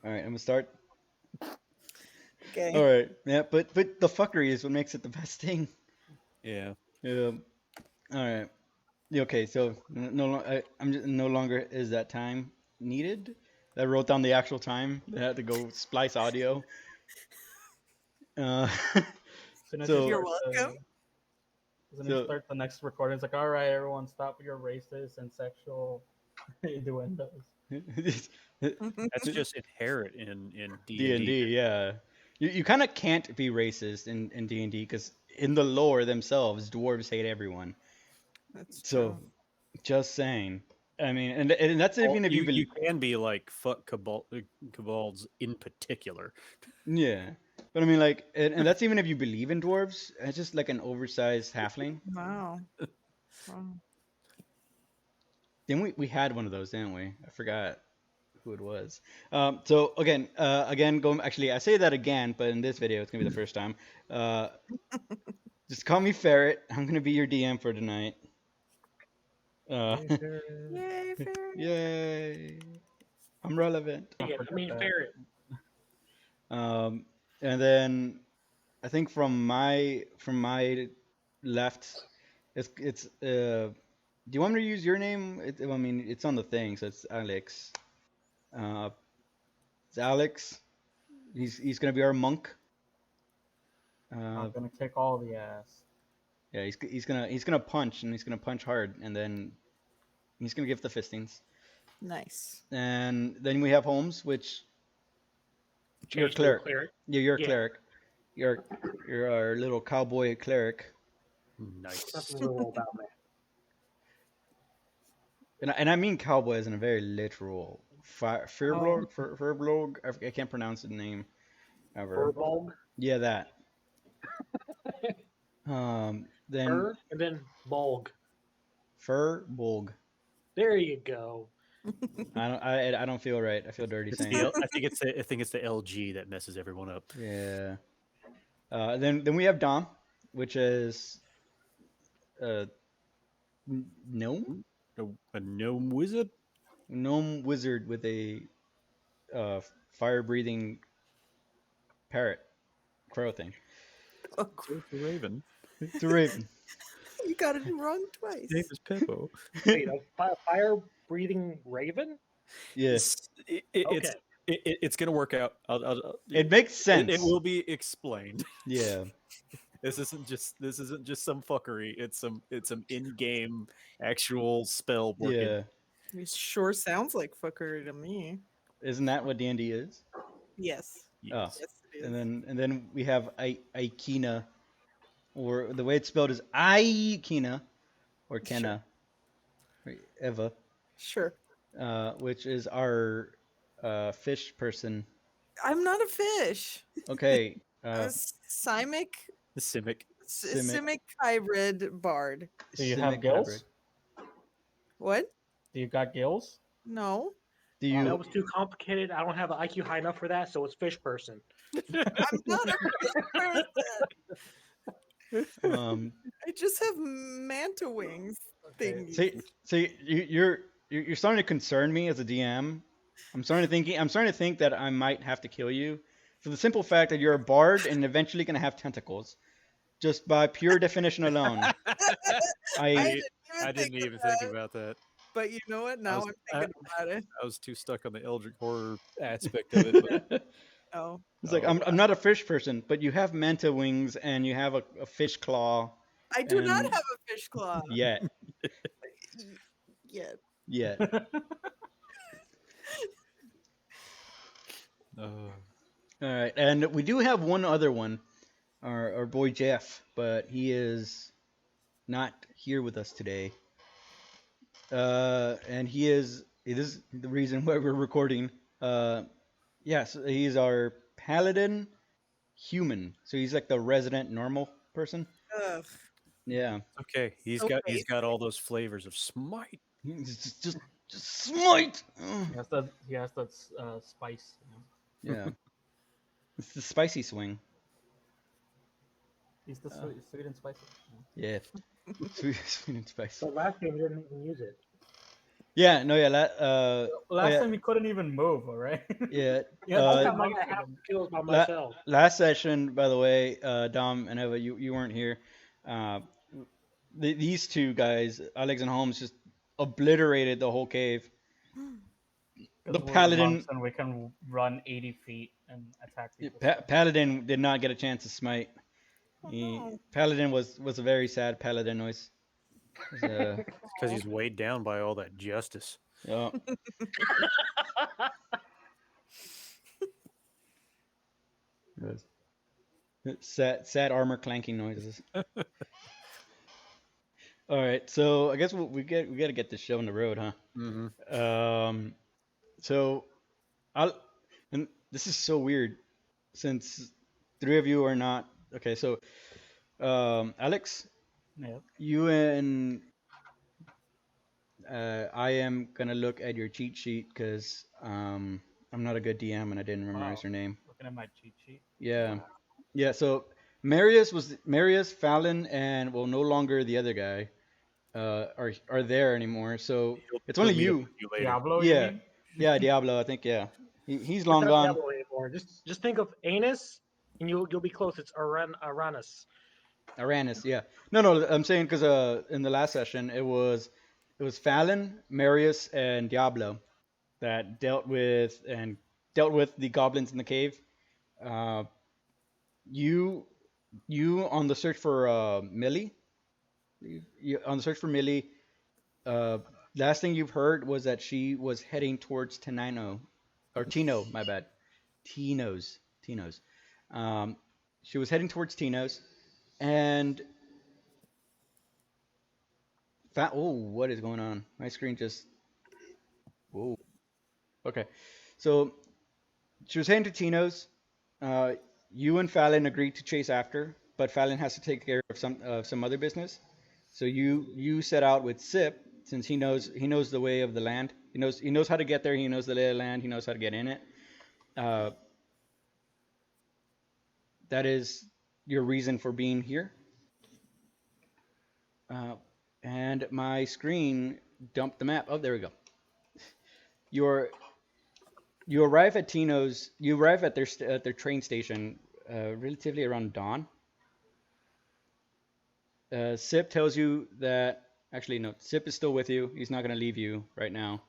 All right, I'm gonna start. Okay. All right, yeah, but the fuckery is what makes it the best thing. Yeah. Yeah. All right. Yeah, okay, so I'm just, no longer is that time needed. I wrote down the actual time. I had to go splice audio. Uh, Soon as you so You're start welcome. as soon as you so start the next recording, it's like, all right, everyone, stop with your racist and sexual innuendos. That's just inherent in D and D&D. D, yeah. You kind of can't be racist in D and D because in the lore themselves, dwarves hate everyone. That's So true. just saying. I mean, and that's Well, even if you you believe. can be like fuck Cabalds in particular. Yeah, but I mean, like, and that's even if you believe in dwarves. It's just like an oversized halfling. Wow. Wow. Then we had one of those, didn't we? I forgot who it was. So again, going actually, I say that again, but in this video, it's gonna be the first time. Uh, just call me Ferret. I'm gonna be your DM for tonight. Uh, Hey, Ferret. Yay, fairy. yay! I'm relevant. Don't I forget mean, that. Ferret. Um, and then I think from my left, it's. Do you want me to use your name? I mean, it's on the thing, so it's Alex. Uh, it's Alex. He's gonna be our monk. I'm Uh, gonna kick all the ass. yeah, he's gonna punch and he's gonna punch hard and then he's gonna give the fistings. Nice. And then we have Holmes, which you're a Change to a cleric. cleric. Yeah, you're a Yeah. cleric. You're our little cowboy cleric. Nice. Nothing little about that. And I mean cowboy as in a very literal. Oh. Furblog. I can't pronounce the name ever. Furbolg. Yeah, that. Then Fur, and then Bolg. Furbolg. There you go. I don't feel right. I feel dirty It's saying the it. I think it's the LG that messes everyone up. Yeah. Then we have Dom, which is uh gnome A gnome wizard. gnome wizard with a fire breathing parrot crow thing. Oh, It's a raven. It's a raven. you got it wrong His name twice. is Peppo. Wait, a fire breathing raven? Yeah, Okay. It's gonna work out. it makes sense. It will be explained. Yeah, This isn't just some fuckery. It's some in-game actual spell working. yeah. It sure sounds like fuckery to me. Isn't that what D&D is? Yes. Yes. Yes, it is. And then we have Aiikena, or the way it's spelled is Aiikena, or Kenna, or Eva, Sure. which is our fish person. I'm not a fish. Okay, I'm a Simic, The Simic. Simic hybrid bard. Do you have Simic gills? hybrid. What? Do you got gills? No. Do That you? was too complicated. I don't have an IQ high enough for that, so it's fish person. I'm not a fish person. I just have manta wings thingies. See, you're starting to concern me as a DM. I'm starting to think that I might have to kill you for the simple fact that you're a bard and eventually gonna have tentacles, just by pure definition alone. I I didn't even think about that. But you know what? Now was- I'm thinking about it. I was too stuck on the Eldritch horror aspect of it. But Oh. It's like I'm not a fish person, but you have manta wings and you have a fish claw. I do not And- have a fish claw Yet, yet. yet. All right, and we do have one other one, our boy Jeff, but he is not here with us today. And it is the reason why we're recording. Yes, he's our paladin human. So he's like the resident normal person. Ugh. Yeah. okay, he's Okay. got all those flavors of smite. Just smite. He has that spice. You know? Yeah. It's the spicy swing. He's the sweet and spicy. Yeah. Sweet and spicy. So last game you didn't even use it. Yeah, no, yeah, oh Last yeah, time you couldn't even move, all right? yeah. You had Last Uh, two time I months got of half them. the kills by la- myself. last session, by the way, Dom and Eva, you weren't here. Uh, these two guys, Alex and Holmes, just obliterated the whole cave. The Because we're monks paladin, and we can run 80 feet and attack people still. paladin did not get a chance to smite. Oh no. Paladin was a very sad paladin noise. It was, Because he's weighed down by all that justice. yeah. It was sad armor clanking noises. All right, so I guess we got to get this show on the road, huh? Mm-hmm. So I'll and this is so weird since three of you are not okay. So Alex, Yep. you and I am gonna look at your cheat sheet because I'm not a good DM and I didn't memorize Wow. your name. Looking at my cheat sheet. Yeah, yeah. So Merius, Fallon, and well, no longer the other guy are there anymore. So it's He'll only meet up you. with you later. Diablo, you Yeah, mean? yeah. Diablo, I think. Yeah, he's It's long not gone. Diablo anymore. Just think of Anus, and you'll be close. It's Arannis. Arannis, yeah. No, no, I'm saying because in the last session it was Fallon, Marius, and Diablo that dealt with the goblins in the cave. Uh, you you on the search for Millie. On the search for Millie. Uh, last thing you've heard was that she was heading towards Tenino or Tino. My bad. Tino's. Um, she was heading towards Tino's, and oh, what is going on? My screen just. Whoa. Okay. So she was heading to Tino's. Uh, you and Fallon agreed to chase after, but Fallon has to take care of some other business. So you set out with Sip since he knows the way of the land. He knows how to get there. He knows the lay of the land. He knows how to get in it. Uh, that is your reason for being here. Uh, and my screen dumped the map. Oh, there we go. Your You arrive at Tino's. You arrive at their train station relatively around dawn. Sip tells you that actually no, Sip is still with you. He's not going to leave you right now.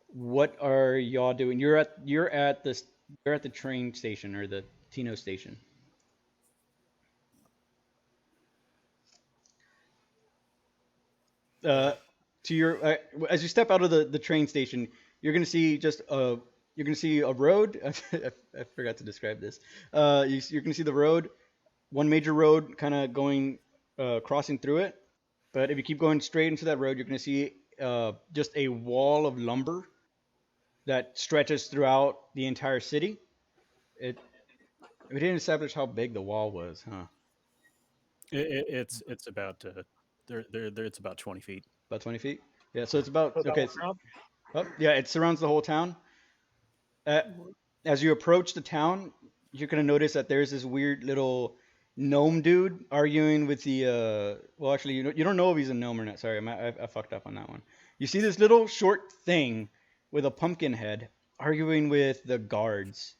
What are y'all doing? You're at the train station or the Tino station. Uh, to your As you step out of the train station, you're going to see a road. I forgot to describe this. You're going to see the road, one major road kind of going crossing through it. But if you keep going straight into that road, you're going to see just a wall of lumber that stretches throughout the entire city. It We didn't establish how big the wall was, huh? It's about it's about 20 feet. About 20 feet. Yeah, so it's about So that okay. will count. Yeah, it surrounds the whole town. Uh, as you approach the town, you're gonna notice that there's this weird little gnome dude arguing with the. Well, actually, you don't know if he's a gnome or not. Sorry, I fucked up on that one. You see this little short thing with a pumpkin head arguing with the guards.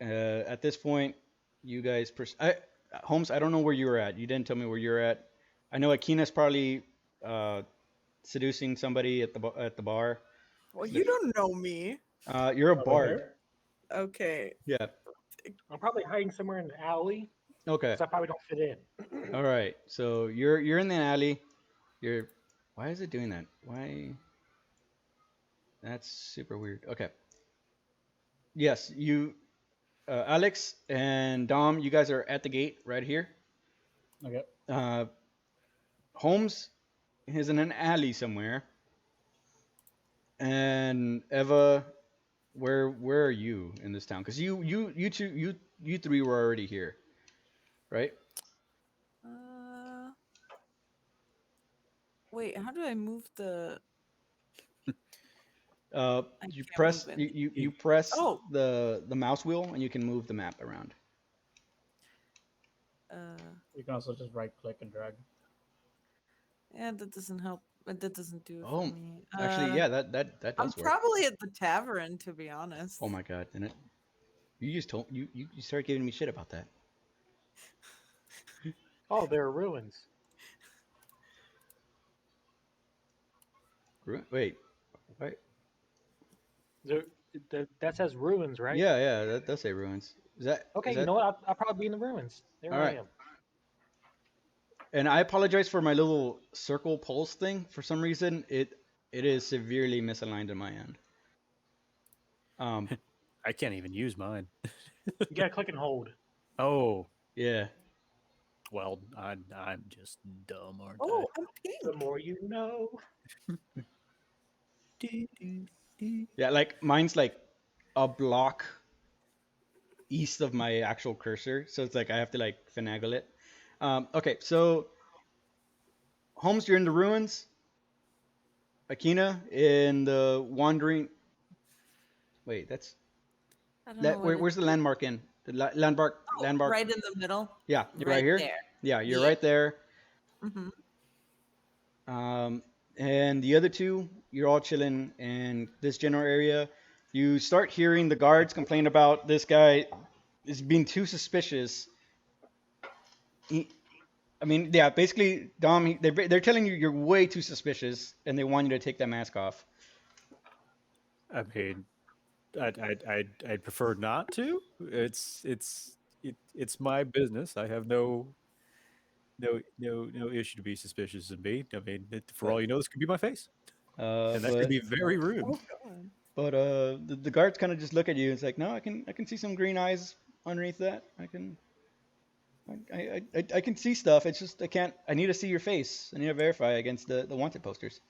At this point, you guys. Holmes, I don't know where you were at. You didn't tell me where you're at. I know Aikeena's probably uh, seducing somebody at the bar. Well, you don't know me. You're a Over bard. here? Okay. Yeah. I'm probably hiding somewhere in the alley Okay. because I probably don't fit in. All right. So you're in the alley. You're. Why is it doing that? Why? That's super weird. Okay. Yes, Alex and Dom, you guys are at the gate right here. Okay. Uh, Holmes is in an alley somewhere, and Eva, where are you in this town? Because you three were already here, right? Uh, Wait, how do I move the? I You can't press move you press Oh, the mouse wheel and you can move the map around. uh, You can also just right click and drag. yeah, that doesn't help. but that doesn't do it Oh, for me. actually, yeah, that I'm does work. probably at the tavern, to be honest. Oh my god, then it. You just told you started giving me shit about that. Oh, there are ruins. Wait, what? There, that says ruins, right? Yeah, yeah, that does say ruins. Is Okay, you that know what? I'll probably be in the ruins. There all I right? am. And I apologize for my little circle pulse thing. For some reason, it is severely misaligned on my end. Um, I can't even use mine. You gotta click and hold. Oh, yeah. well, I'm just dumb, aren't Oh, I? I'm The pink. more you know. Yeah, like mine's like a block east of my actual cursor, so it's like I have to like finagle it. Okay, so Holmes, you're in the ruins. Aiikena in the wandering. Wait, that's I don't know what it where's the landmark in the landmark? right in the middle. Yeah, you're right Right here. there. Yeah, you're Yeah. right there. Hmm. And the other two, you're all chilling in this general area. You start hearing the guards complain about this guy is being too suspicious. He, I mean, yeah, basically, Dom, they're telling you you're way too suspicious, and they want you to take that mask off. I mean, I'd prefer not to. It's my business. I have no issue to be suspicious of me. I mean, for all you know, this could be my face, and that could But be very rude. Oh god. the guards kind of just look at you. It's like, no, I can see some green eyes underneath that. I can see stuff. It's just I can't. I need to see your face. I need to verify against the wanted posters.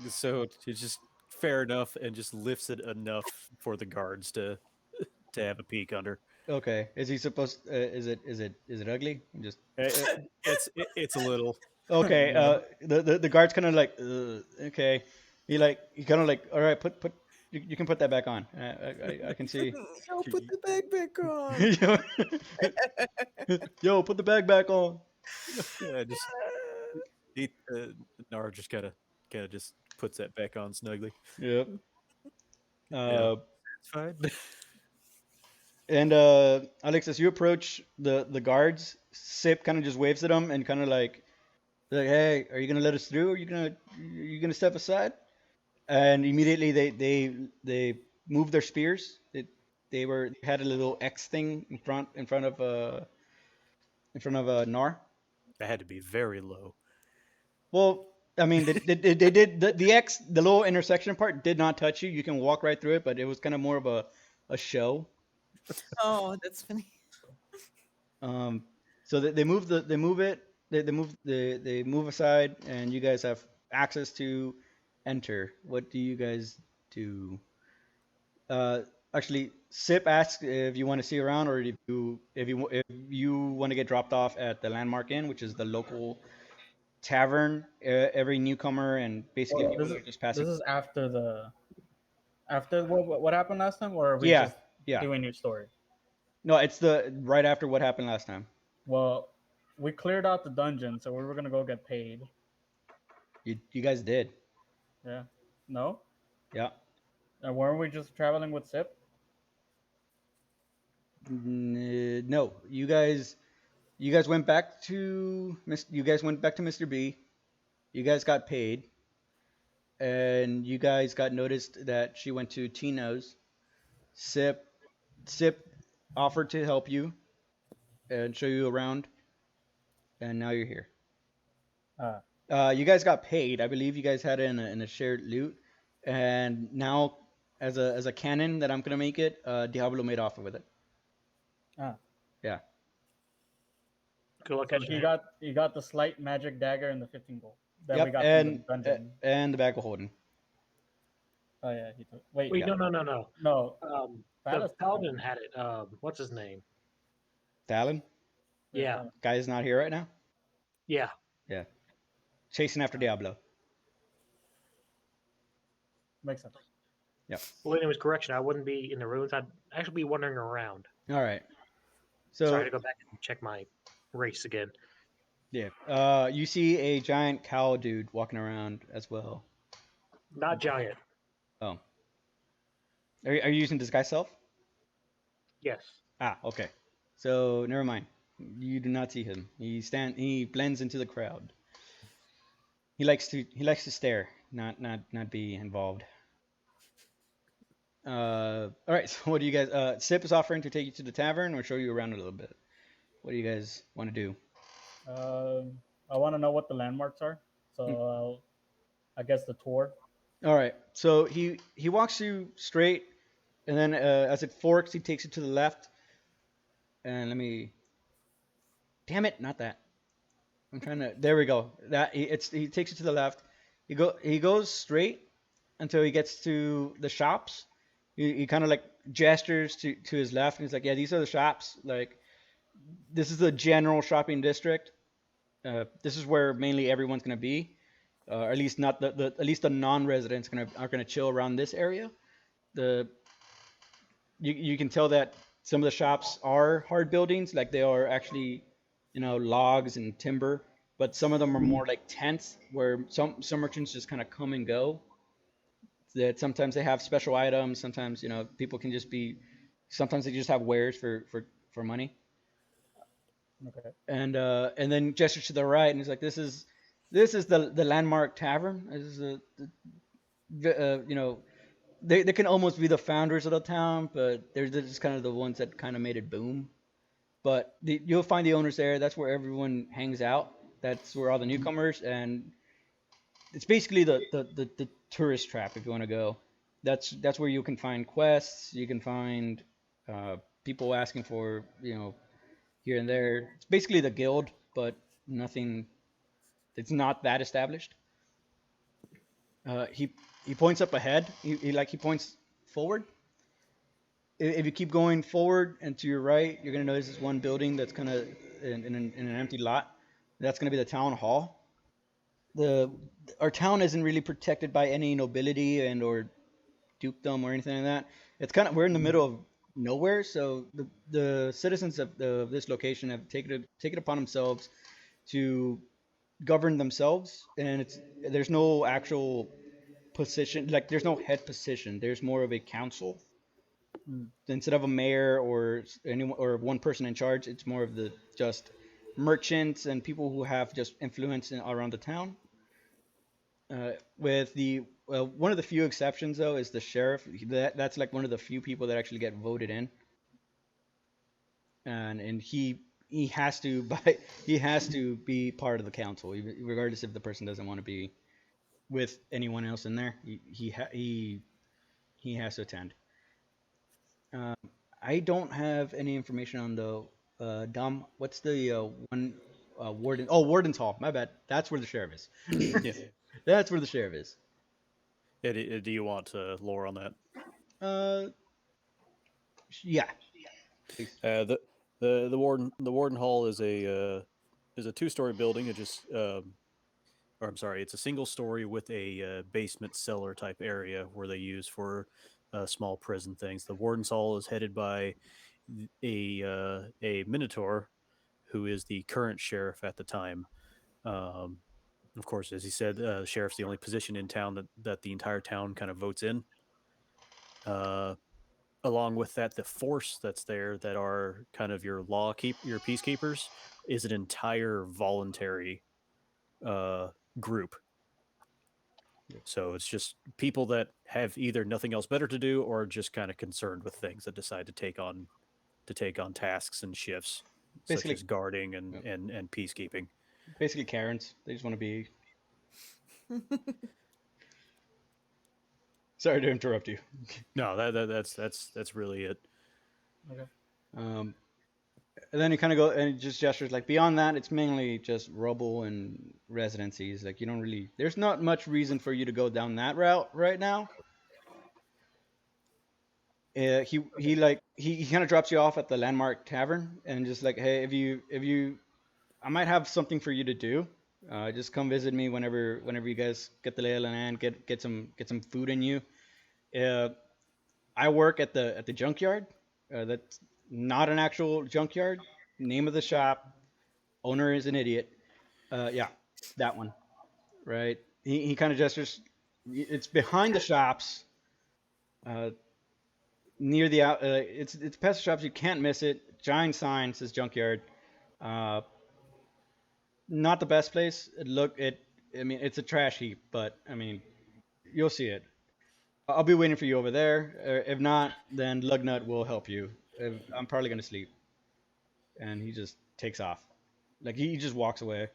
So it's just fair enough, and just lifts it enough for the guards to have a peek under. Okay. Is he supposed? Is it ugly? I'm just It's a little. okay. You know, The guards kind of like okay. He kind of like all right. Put you can put that back on. I can see. Yo, put the bag back on. Yo, put the bag back on. yeah, just he, Narr just kind of just puts that back on snugly. Yep. Yeah, Uh, it's fine. and Alex, as you approach the guards, Sip kind of just waves at them and kind of like, hey, are you gonna let us through? Are you gonna step aside? And immediately they moved their spears. They had a little X thing in front of Narr. That had to be very low. Well, I mean, they did the X, the little intersection part did not touch you. You can walk right through it, but it was kind of more of a show. Oh, that's funny. Um, so they move they move aside, and you guys have access to enter. What do you guys do? Uh, actually, Sip asks if you want to see around, or if you want to get dropped off at the Landmark Inn, which is the local tavern. Every newcomer and basically Well, people that are just passing. this is after what happened last time, or are we Yeah, just yeah. doing your story? No, it's the right after what happened last time. Well, we cleared out the dungeon, so we were gonna go get paid. You guys did. Yeah. No? Yeah. And weren't we just traveling with Sip? No, you guys went back to Mr. B. You guys got paid, and you guys got noticed that she went to Teenos. Sip Sip offered to help you and show you around, and now you're here. Ah. You guys got paid. I believe you guys had it in a shared loot, and now as a canon that I'm gonna make it, Diablo made off with it. Ah. Yeah. Good luck So catching he it. got the slight magic dagger and the 15 gold that we Yep. got from the dungeon. And the bag of holding. Oh yeah, he took. Wait, Wait, Yeah. no. no. The Phallus- paladin had it. What's his name? Talon, Yeah. guy is not here right now. Yeah. Yeah. Chasing after Diablo. Makes sense. Yep. Well, anyways, correction. I wouldn't be in the ruins. I'd actually be wandering around. All right. Sorry So to go back and check my race again. Yeah. You see a giant cow dude walking around as well. Not giant. Oh, are you using disguise self? Yes. Ah, okay. So never mind. You do not see him. He blends into the crowd. He likes to stare, not be involved. All right. So what do you guys? Sip is offering to take you to the tavern or show you around a little bit. What do you guys want to do? I want to know what the landmarks are. So Hmm. I guess the tour. All right. So he walks you straight, and then as it forks, he takes you to the left. And let me. Damn it! Not that. I'm trying to. There we go. He takes you to the left. He goes straight until he gets to the shops. He kind of like gestures to his left, and he's like, "Yeah, these are the shops. Like this is the general shopping district. This is where mainly everyone's gonna be, or at least not the at least the non-residents are gonna chill around this area. The you can tell that some of the shops are hard buildings, like they are actually, logs and timber, but some of them are more like tents where some merchants just kind of come and go. That sometimes they have special items, sometimes people can just be, sometimes they just have wares for money. Okay. And then gestures to the right, and he's like, "This is the landmark tavern. This is they can almost be the founders of the town, but they're just kind of the ones that kind of made it boom. But you'll find the owners there. That's where everyone hangs out. That's where all the newcomers, and it's basically the tourist trap if you want to go. That's where you can find quests. You can find people asking for here and there. It's basically the guild, but nothing. It's not that established. He points up ahead. He points forward. If you keep going forward and to your right, you're gonna notice this one building that's kind of in an empty lot. That's gonna be the town hall. The Our town isn't really protected by any nobility and or dukedom or anything like that. It's kind of, we're in the middle of nowhere, so the citizens of this location have taken it upon themselves to govern themselves, and there's no actual position, like there's no head position. There's more of a council Mm. instead of a mayor or anyone or one person in charge. It's more of the just merchants and people who have just influence around the town. With the one of the few exceptions though is the sheriff. That's like one of the few people that actually get voted in, and he has to by he has to be part of the council, regardless if the person doesn't want to be with anyone else in there. He has to attend. Um, I don't have any information on the Dom. What's the one warden? Oh, Warden's Hall. My bad. That's where the sheriff is. Yeah. That's where the sheriff is. Yeah, do you want lore on that? Uh, yeah. Please. The warden hall is a 2-story building. It just or I'm sorry, it's a single story with a basement cellar type area where they use for small prison things. The warden's hall is headed by a minotaur who is the current sheriff at the time. Um, of course, as he said, sheriff's the only position in town that the entire town kind of votes in. Uh, Along with that, the force that's there that are kind of your your peacekeepers is an entire voluntary group. So it's just people that have either nothing else better to do or just kind of concerned with things that decide to take on tasks and shifts such Basically, as guarding and yep. and peacekeeping. Basically Karens. They just want to be. Sorry to interrupt you. No, that's really it. Okay. Um, and then he kind of go and just gestures like beyond that, it's mainly just rubble and residencies. Like you don't really, there's not much reason for you to go down that route right now. He kind of drops you off at the landmark tavern and just like, hey, if you I might have something for you to do. Just come visit me whenever you guys get the lay of the land, get some food in you. Uh, I work at the junkyard. That's not an actual junkyard. Name of the shop. Owner is an idiot. Yeah, that one. Right. He kind of gestures. It's behind the shops. Uh, near the out. It's past the shops. You can't miss it. Giant sign says junkyard. Uh, not the best place. I mean, it's a trash heap, but I mean, you'll see it. I'll be waiting for you over there. If not, then Lugnut will help you. I'm probably gonna sleep, and he just takes off. Like he just walks away.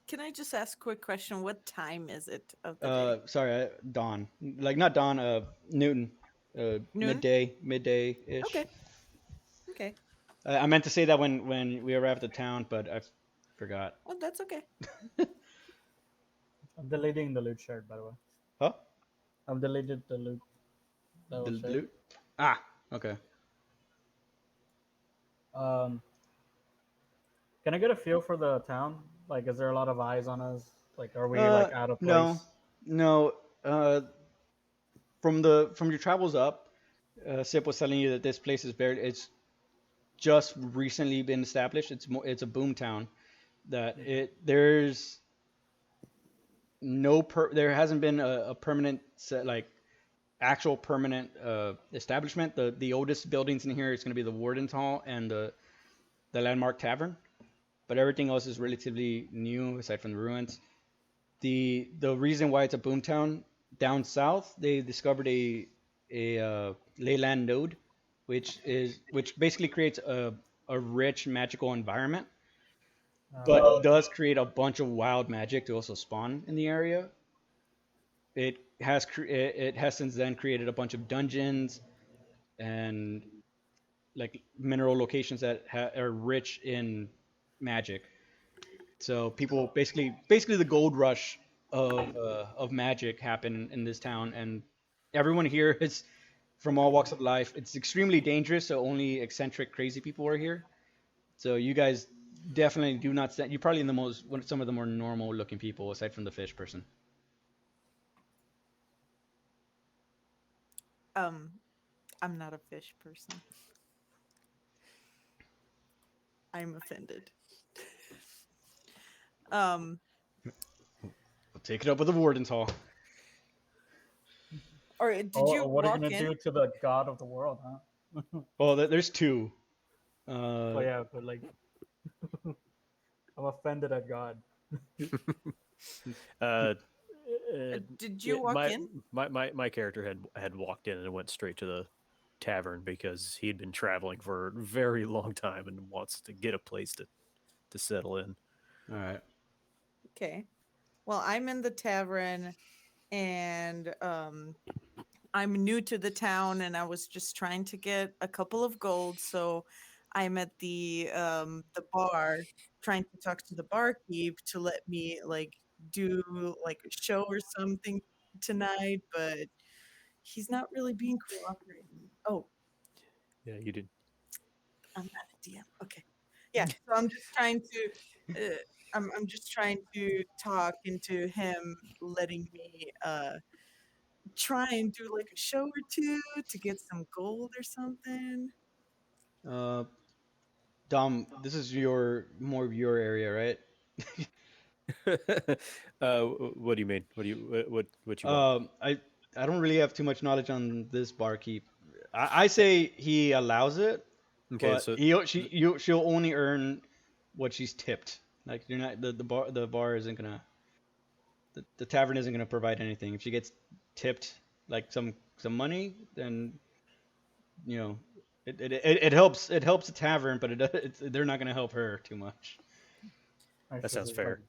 Can I just ask a quick question? What time is it of the day? Sorry, dawn. Like not dawn. Newton. Noon? Midday ish. Okay. Okay. I meant to say that when we arrived at town, but I forgot. Oh, that's okay. I'm deleting the loot shard, by the way. Huh? I've deleted the loot that The was shared. loot? Ah, okay. Can I get a feel for the town? Like, is there a lot of eyes on us? Like, are we Uh, like out of place? no, no. From your travels up, Sip was telling you that this place is buried. It's just recently been established. It's a boom town. That there's there hasn't been a permanent like actual permanent establishment. The oldest buildings in here is going to be the Warden's Hall and the Landmark Tavern, but everything else is relatively new aside from the ruins. The reason why it's a boomtown down south, they discovered a Ley Line node, which basically creates a rich magical environment, but does create a bunch of wild magic to also spawn in the area. It has since then created a bunch of dungeons and like mineral locations that are rich in magic. So people basically the gold rush of magic happened in this town, and everyone here is from all walks of life. It's extremely dangerous, so only eccentric, crazy people are here. So you guys definitely do not stand. You're probably in the some of the more normal looking people aside from the fish person. I'm not a fish person. I'm offended. We'll take it up with the Warden's Hall. Or did Oh, you what are you walk gonna in? do to the god of the world, huh? Well, there's two. Oh yeah, but like, I'm offended at God. Did Yeah, you walk in? my character had walked in and went straight to the tavern because he'd been traveling for a very long time and wants to get a place to settle in. All right. Okay. Well, I'm in the tavern, and I'm new to the town, and I was just trying to get a couple of gold. So I'm at the bar trying to talk to the barkeep to let me like do like a show or something tonight, but he's not really being cooperating. Oh, Yeah, you did. I'm not a DM. Okay. Yeah, so I'm just trying to I'm just trying to talk into him letting me try and do like a show or two to get some gold or something. Uh, Dom, this is your area, right? What do you mean? What you want? I don't really have too much knowledge on this barkeep. I say he allows it, Okay, but so she'll only earn what she's tipped. Like you're not the bar isn't gonna the tavern isn't gonna provide anything. If she gets tipped like some money, then you know it helps the tavern, but they're not gonna help her too much, that sounds fair.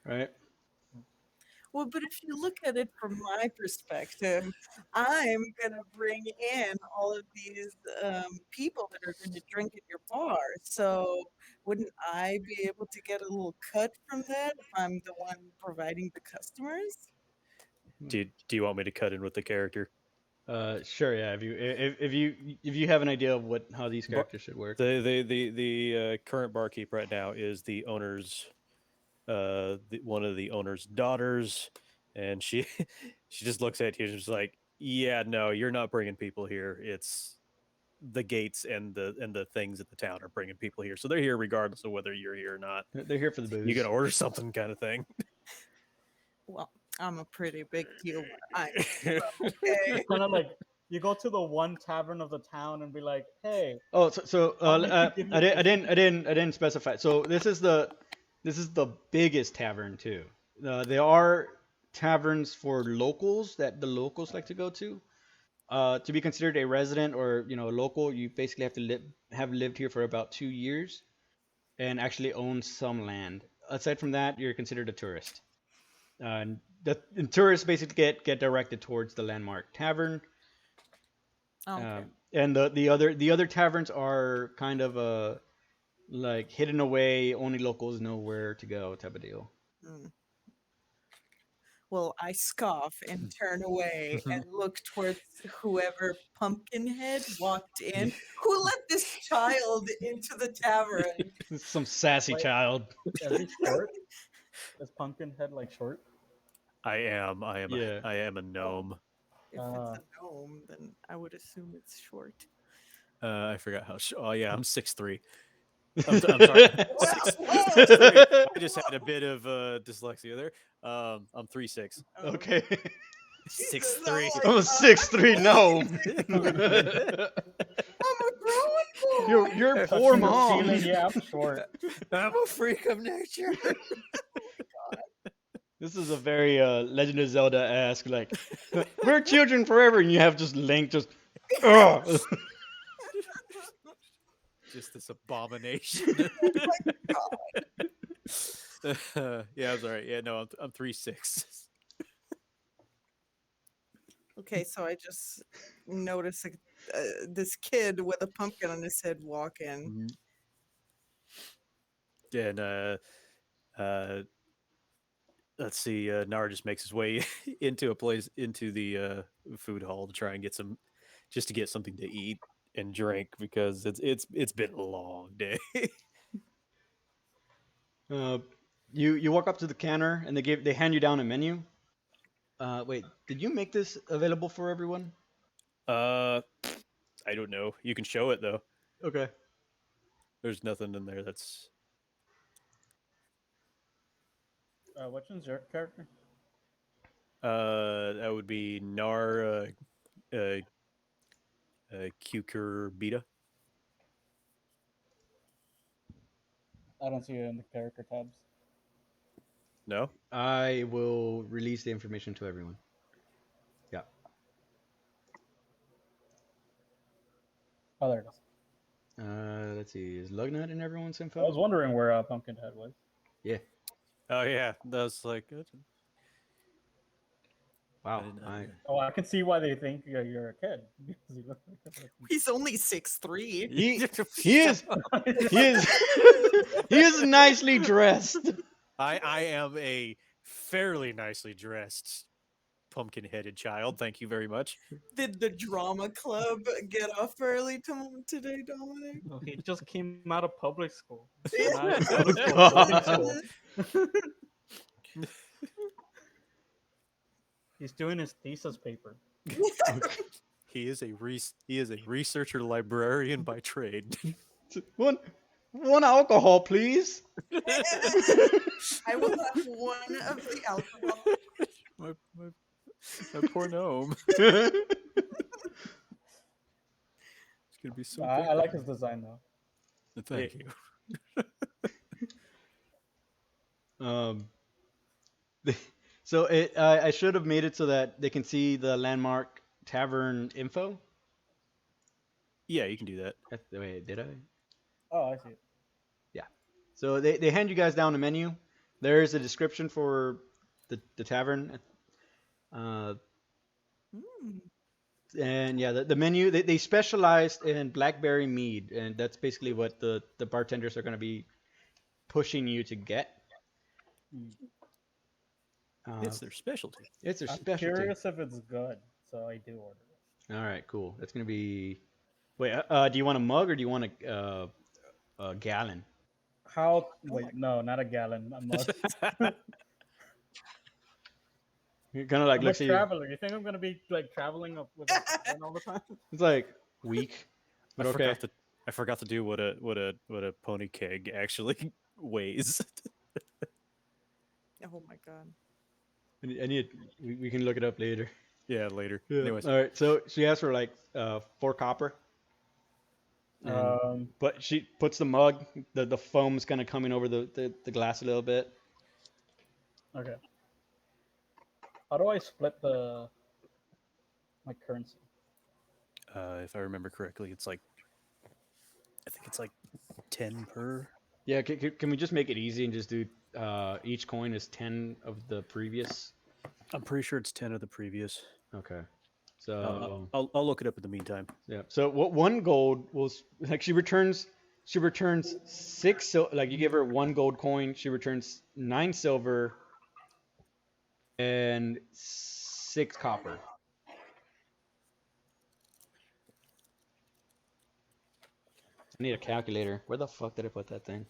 right? Well, but if you look at it from my perspective, I'm gonna bring in all of these people that are going to drink at your bar. So wouldn't I be able to get a little cut from that if I'm the one providing the customers? Do you want me to cut in with the character? Sure, yeah. If you have an idea of how these Bar- characters should work. the current barkeep right now is the owner's one of the owner's daughters, and she she just looks at you and she's like, yeah, no, you're not bringing people here. the gates and the things at the town are bringing people here, so they're here regardless of whether you're here or not. They're here for the booze. You gotta order something, kind of thing. Well, I'm a pretty big deal. I'm Okay. okay. Kind of like you go to the one tavern of the town and be like, "Hey, Oh, want me to give you I didn't specify. So this is the biggest tavern too. There are taverns for locals that the locals like to go to. To be considered a resident or a local, you basically have to have lived here for about 2 years and actually own some land. Aside from that, you're considered a tourist. And tourists basically get directed towards the landmark tavern. Okay. And the other taverns are kind of like hidden away, only locals know where to go type of deal. Mm. Well, I scoff and turn away and look towards whoever Pumpkinhead walked in. Who let this child into the tavern? Some sassy Wait. child. is he short? Is Pumpkinhead like short?" I am Yeah. a gnome. If it's a gnome, then I would assume it's short. I forgot how. Oh yeah, I'm 6'3". I'm sorry. I just had a bit of dyslexia there. I'm 3'6". Okay. 6'3". I'm a 6'3" gnome. I'm a growing boy. Your poor mom. Feeling, yeah, I'm short. I'm a freak of nature. This is a very Legend of Zelda-esque, like, we're children forever, and you have just Link just, ugh. Just this abomination. Yeah, I'm sorry. Yeah, no, I'm 3'6". Okay, so I just noticed this kid with a pumpkin on his head walk in. And let's see. Narr just makes his way into the food hall to try and get something to eat and drink because it's been a long day. You walk up to the counter, and they hand you down a menu. Wait, did you make this available for everyone? I don't know. You can show it though. Okay. There's nothing in there that's. Which one's your character? That would be Narr, Cucurbita. I don't see it in the character tabs. No. I will release the information to everyone. Yeah. Oh, there it is. Let's see. Is Lugnut in everyone's info? I was wondering where Pumpkinhead was. Yeah. Oh yeah, that's like. Wow. Oh, I can see why they think you're a kid. Because you look like a He's only 6'3". He is he is nicely dressed. I am a fairly nicely dressed pumpkin-headed child. Thank you very much. Did the drama club get off early today, Dominic? No, he just came out of public school. Yeah. Not public school, boarding school. He's doing his thesis paper. He is a researcher librarian by trade. One alcohol, please. I will have one of the alcohol. my poor gnome. Um, It's gonna be so. I like his design though. Thank you. So I should have made it so that they can see the landmark tavern info. Yeah, you can do that. Wait, did I? Oh, I see it. Yeah. So they hand you guys down a menu. There's a description for the tavern. And yeah, the menu, they specialize in blackberry mead, and that's basically what the bartenders are going to be pushing you to get. It's their specialty. It's their I'm specialty. curious if it's good, so I do order it. All right, cool. That's going to be. Wait, do you want a mug or do you want a gallon? How? Wait, no, not a gallon. A mug. You're kind of like, I'm a let's see. traveler. You think I'm gonna be like traveling up with a gallon all the time? It's like week. But I okay. forgot to do what a pony keg actually weighs. Oh my god. I need we can look it up later. Yeah, later. Yeah. Anyways, All right. So she asked for like 4 copper, and Um, but she puts the mug. The foam's kind of coming over the glass a little bit. okay. How do I split my currency? if I remember correctly, it's like I think it's like 10 per. Yeah. Can we just make it easy and just do each coin is 10 of the previous? I'm pretty sure it's 10 of the previous. Okay. I'll, So I'll look it up in the meantime. yeah. So what 1 gold was like she returns 6 like you give her 1 gold coin, she returns 9 silver and 6 copper. I need a calculator. Where the fuck did I put that thing?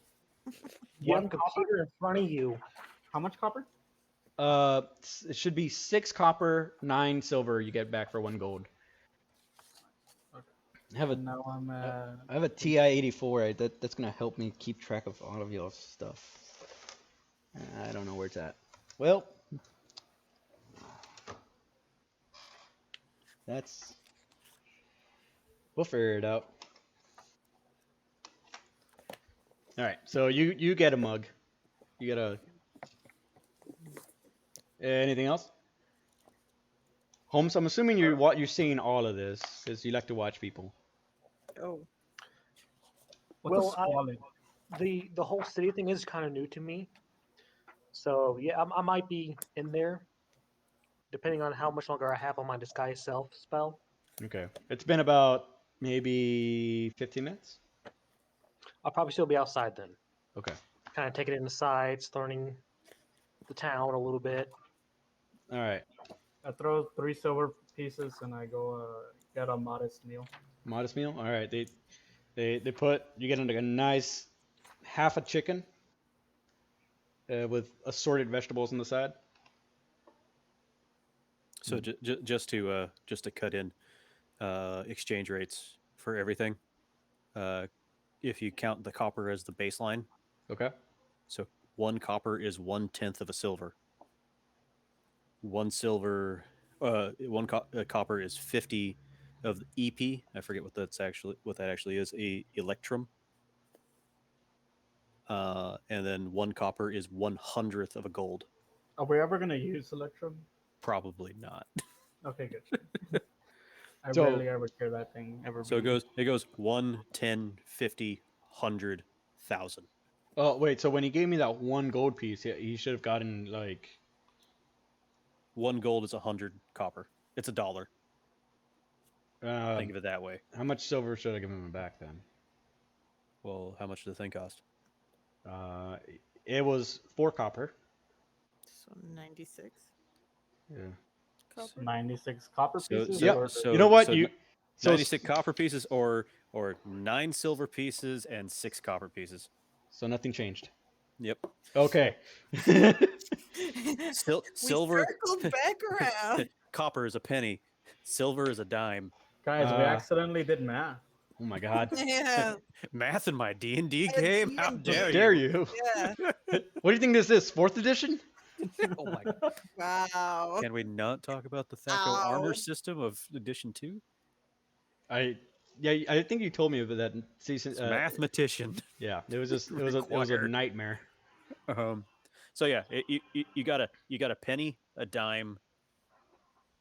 You have One a computer in front of you. How much copper? It should be 6 copper, 9 silver. You get back for 1 gold. I have a And now I'm I have a TI-84. That's gonna help me keep track of all of y'all's stuff. I don't know where it's at. Well, we'll figure it out. All right. So you get a mug. You get a. Anything else? Holmes, I'm assuming you're seeing all of this because you like to watch people. Oh. what's Well, a squalid? the whole city thing is kind of new to me. So yeah, I might be in there, depending on how much longer I have on my disguise self spell. Okay. It's been about maybe 15 minutes. I'll probably still be outside then, Okay. kind of taking in the sights, learning the town a little bit. All right. I throw 3 silver pieces and I go get a modest meal. Modest meal. All right. They put you get like a nice half a chicken with assorted vegetables on the side. So just to cut in exchange rates for everything, if you count the copper as the baseline, Okay. so 1 copper is 1/10 of a silver. 1 silver, copper is 50 of the EP. I forget what that actually is. A electrum. And then 1 copper is 1/100th of a gold. Are we ever gonna use Electrum? Probably not. Okay, good. I So- rarely ever hear that thing ever. So be it goes 1, 10, 50, 100, 1,000. Oh wait. So when he gave me that 1 gold piece, he should have gotten like. 1 gold is 100 copper. It's $1. Think of it that way. How much silver should I give him back then? Well, how much does the thing cost? It was 4 copper. So 96 Yeah. copper. 96 copper So, pieces. Yep. or- so You know what? so You so 96 copper pieces or 9 silver pieces and 6 copper pieces. so nothing changed. Yep. Okay. Silver. We circled back around. Copper is a penny. Silver is a dime. Guys, we Uh, accidentally did math. Oh my God. Yeah. Math in my D&D Yeah, game? How D&D. dare Dare you? you? Yeah. What do you think this is? 4th edition? Oh my God. Wow. Can we not talk about the Thaco armor Ow. system of edition 2? I think you told me about that in season. It's mathematician. Yeah, it was just it was a Required. nightmare. So yeah, you got a penny, a dime,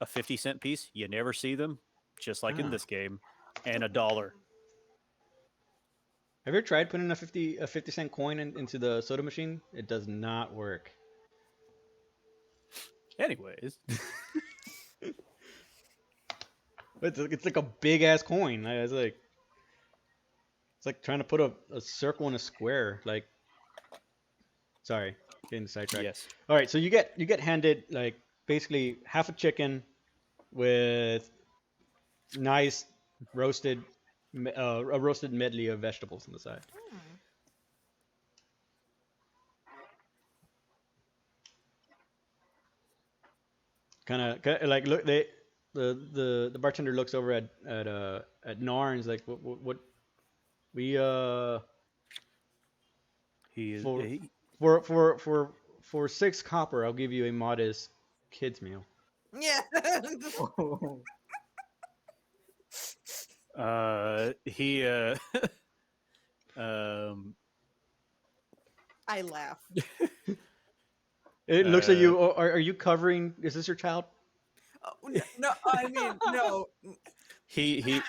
a 50-cent piece. You never see them, just like in Ah. this game, and $1. Have you ever tried putting a 50-cent coin into the soda machine? It does not work. Anyways, It's like a big ass coin. It's like trying to put a circle in a square. Like, sorry, getting sidetracked. yes. All right, so you get handed like basically half a chicken with nice roasted a roasted medley of vegetables on the side. Hmm. Kind of like look the bartender looks over at Narr and is like, what we He is for he, for for for for 6 copper, I'll give you a modest kids meal. Yeah. he um I laugh. It looks at uh you. Are you covering? Is this your child? Oh, no, I mean, no. he he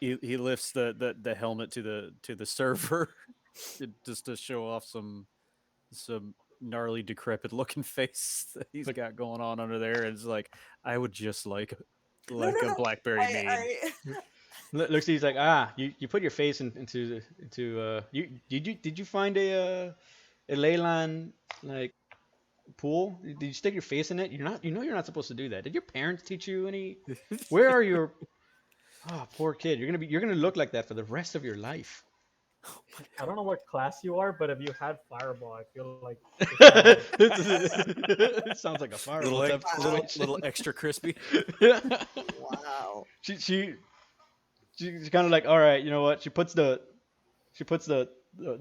he he lifts the helmet to the server just to show off some gnarly decrepit looking face that he's But got going on under there, and it's like, I would just No, no, like a no. blackberry mead. looks at you, he's like, you put your face into you did you find a ley line like pool? Did you stick your face in it? You're not supposed to do that. Did your parents teach you any? Where are your? Oh, poor kid. You're gonna look like that for the rest of your life. I don't know what class you are, but if you had Fireball, I feel like it's kind of It sounds like a fireball. little type little extra crispy. situation. Wow. She's kind of like, all right, you know what? She puts the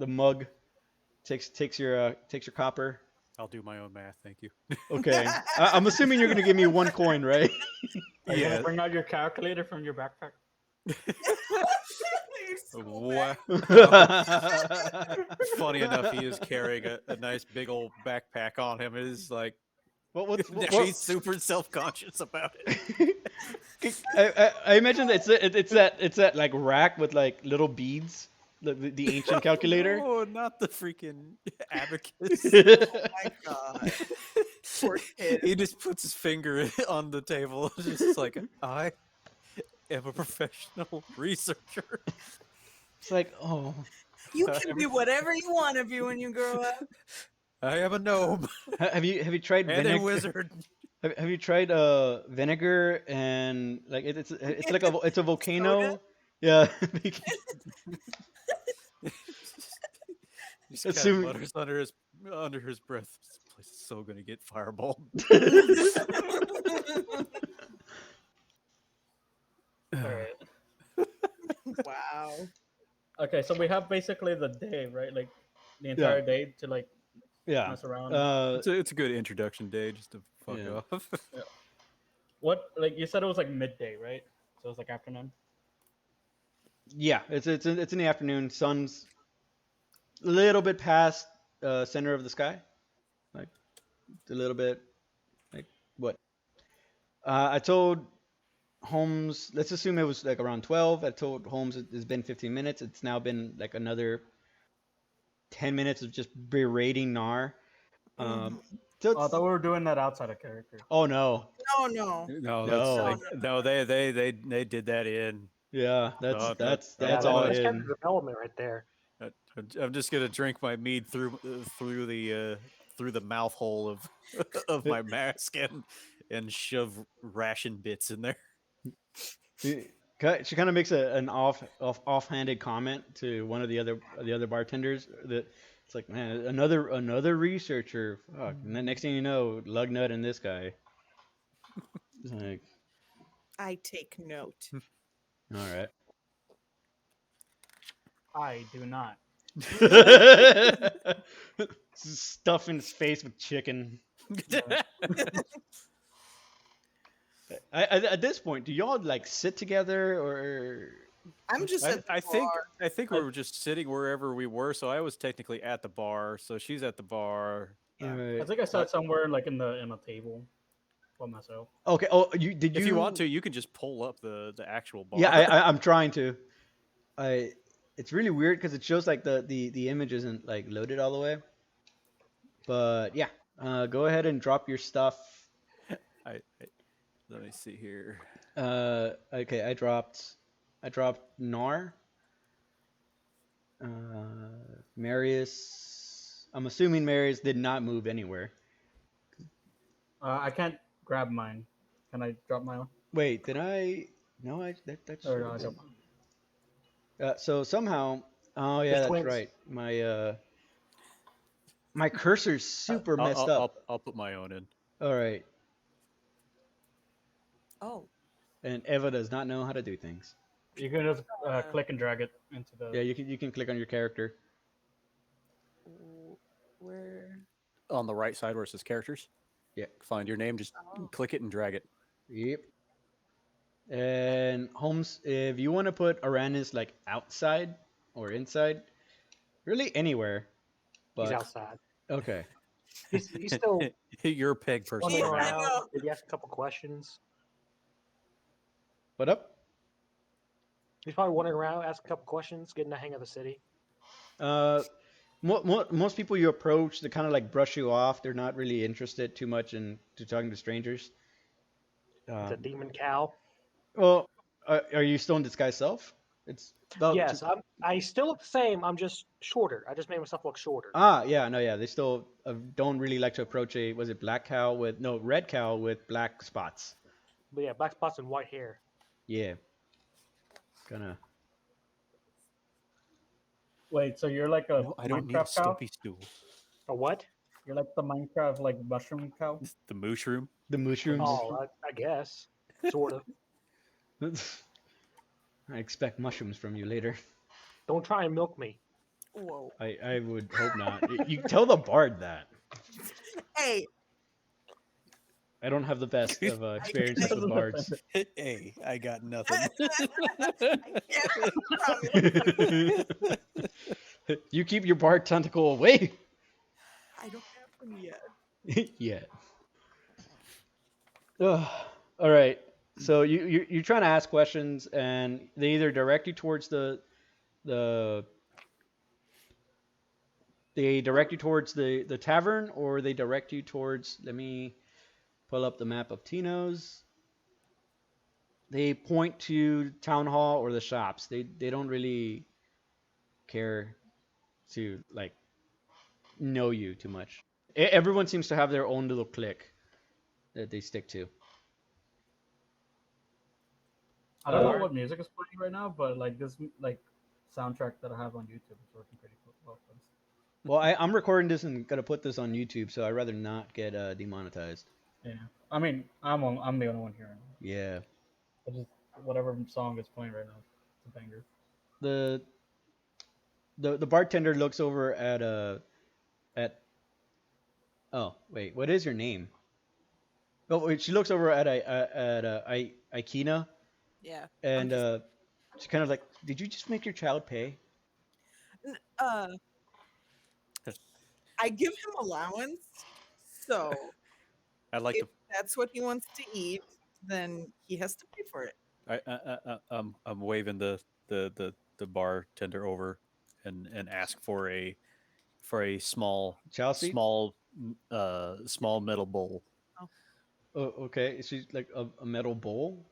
mug, takes your copper. I'll do my own math, thank you. Okay, I'm assuming you're gonna give me 1 coin, right? Are you Yeah. gonna bring out your calculator from your backpack? You're so Wow. Funny enough, he is carrying a nice big old backpack on him. It is like, he's super self-conscious about it. I imagine it's that like rack with like little beads, the ancient calculator. No, not the freaking abacus. my god. Poor kid. He just puts his finger on the table, just like, I am a professional researcher. It's like, oh, You can be whatever you want to be when you grow up. I am a gnome have you tried and a vinegar? wizard. Have you tried vinegar and like it's like it's a volcano? Soda? Yeah. He's kind of Assuming- mutters under his breath. This place is so gonna get fireballed. All right. Wow. Okay, so we have basically the day, right? Like the entire day to like Yeah. mess around. It's a good introduction day just to fuck Yeah. off. What, like you said, it was like midday, right? So it was like afternoon. Yeah. It's in the afternoon. Sun's a little bit past center of the sky, like a little bit. Like what? I told Holmes. Let's assume it was like around 12. I told Holmes it's been 15 minutes. It's now been like another 10 minutes of just berating Narr. So Oh, I thought we were doing that outside of character. oh no. No, no. No, No. no, they did that in. Yeah, No, no, that's no, all That's in. character development right there. I'm just gonna drink my mead through the mouth hole of of my mask and shove ration bits in there. She kind of makes an offhanded comment to one of the other bartenders that it's like, man, another researcher. Fuck. And then next thing you know, lug nut and this guy. It's like, I take note. all right. I do not. Stuffing his face with chicken. At this point, do y'all like sit together or? I'm just at the I bar. think we were just sitting wherever we were, so I was technically at the bar, so she's at the bar. I think I sat somewhere like in a table by myself. Okay. Oh, if If you want to, you can just pull up the actual bar. Yeah, I'm trying to. It's really weird because it shows like the image isn't like loaded all the way. But yeah, go ahead and drop your stuff. Let me see here. Okay, I dropped Narr, Merius. I'm assuming Merius did not move anywhere. I can't grab mine. Can I drop my own? Wait, did I? No, that Or should no, I have don't. been. So somehow, oh yeah, Just that's twins. right. My cursor's super messed up. I'll put my own in. All right. Oh. and Eva does not know how to do things. You can just Uh, click and drag it into the. Yeah, you can click on your character. where? On the right side where it says characters, Yeah. find your name, just Oh. click it and drag it. Yep. And Holmes, if you want to put Arannis like outside or inside, really anywhere, He's but outside. okay. He's still You're a peg person wandering right I now. around. know. Maybe ask a couple questions. What up? He's probably wandering around, asking a couple questions, getting the hang of the city. Uh, most people you approach, they kind of like brush you off. They're not really interested too much in to talking to strangers. The Um, demon cow. well, are you still in disguise self? It's about Yes, I still look the same. I'm just shorter. I just made myself look shorter. yeah, no, yeah. They still don't really like to approach a was it black cow with no red cow with black spots. But yeah, black spots and white hair. Yeah, gonna. Wait, so you're like a No, I don't need a Minecraft cow? stumpy stool. A what? You're like the Minecraft like mushroom cow? The mushroom. The mushrooms. Oh, I guess. Sort of. I expect mushrooms from you later. Don't try and milk me. Whoa. I would hope not. You tell the bard that. Hey, I don't have the best of experiences with bards. Hey, I got nothing. I can't promise. You keep your bard tentacle away. I don't have them yet. Yeah. Ugh. All right. So you're trying to ask questions, and they either direct you towards the they direct you towards the tavern, or they direct you towards. Let me pull up the map of Teenos. They point to town hall or the shops. They don't really care to like know you too much. Everyone seems to have their own little clique that they stick to. I don't know Uh, what music is playing right now, but like this like soundtrack that I have on YouTube is working pretty well for this. well, I'm recording this and gonna put this on YouTube, so I'd rather not get demonetized. Yeah, I mean I'm the only one hearing it. Yeah. I just whatever song is playing right now, it's a banger. The the bartender looks over at oh wait, what is your name? Oh wait, she looks over at Aikena, Yeah. I'm and just, she kind of like, did you just make your child pay? uh, I give him allowance, so I'd like if that's what he wants to eat, then he has to pay for it. I'm waving the bartender over and ask for a small Chelsea? small metal bowl, Oh, Oh, okay. She's like a metal bowl.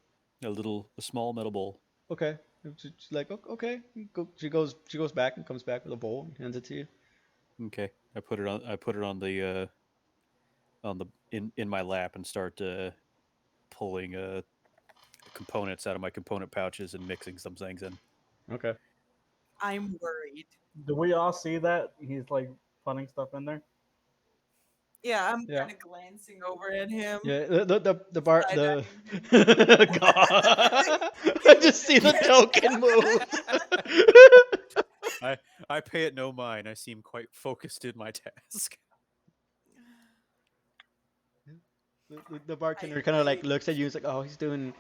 a small metal bowl. Okay. She's like, okay. She goes back and comes back with a bowl and hands it to you. Okay, I put it on the in my lap and start pulling components out of my component pouches and mixing some things in. Okay. I'm worried. Do we all see that he's like putting stuff in there? Yeah, I'm Yeah. kind of glancing over at him. Yeah. The bar the Side-eyeing. God. I just see the token move. I pay it no mind. I seem quite focused in my task. The bartender kind of like looks at you and is like, oh, he's doing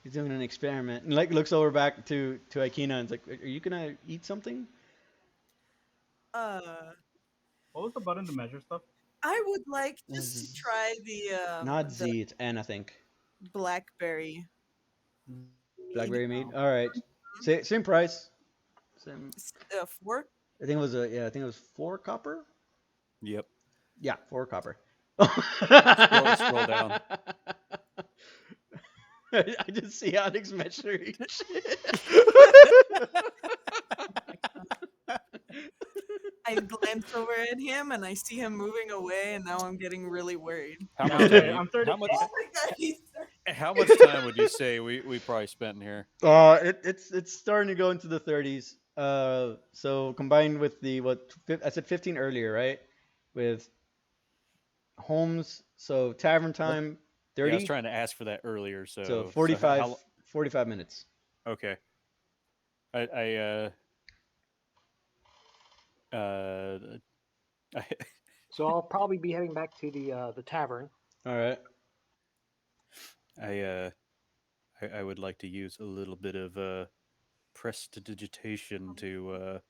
an experiment, and like looks over back to Aikena and is like, are you gonna eat something? Uh, What was the button to measure stuff? I would like just to try Not the Z, it's N, I think. blackberry. Blackberry meat. All right, same price. Same. 4. I think it was 4 copper. Yep. Yeah, 4 copper. Scroll down. I just see Onyx measuring shit. I glance over at him and I see him moving away, and now I'm getting really worried. How Yeah, much? I'm 30. How much? Oh my god, he's How much time would you say we probably spent in here? It's starting to go into the 30s. So combined with I said 15 earlier, right? With Holmes, so tavern time Yeah, I was 30. trying to ask for that earlier. So So 45, how 45 minutes. okay. I uh I, So I'll probably be heading back to the tavern. All right. I would like to use a little bit of prestidigitation to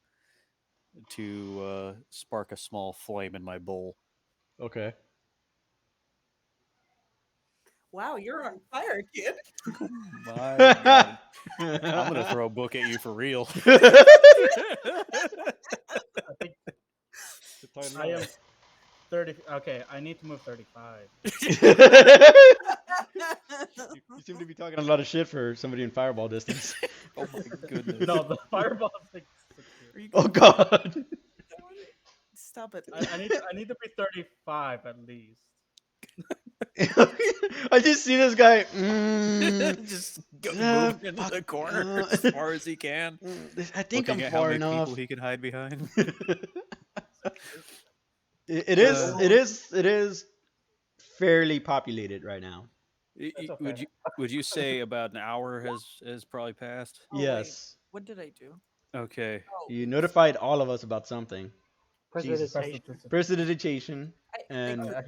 spark a small flame in my bowl. Okay. Wow, you're on fire, kid. My God, I'm gonna throw a book at you for real. I think I am 30. Okay, I need to move 35. You seem to be talking a lot of shit for somebody in fireball distance. Oh my goodness. No, the fireball is like 6 Are feet. you Oh gonna God. stop it? I need to be 35 at least. I just see this guy. Just go, Ah, moving into fuck, the corner uh, as far as he can, I think looking I'm at how far many enough. people he can hide behind. It is. Uh, It is fairly populated right now. That's okay. Would you say about an hour has probably passed? Oh, wait. Yes. What did I do? Okay. Oh, You notified all of us about something. Jesus. Prestidigitation. Prestidigitation. I And could- I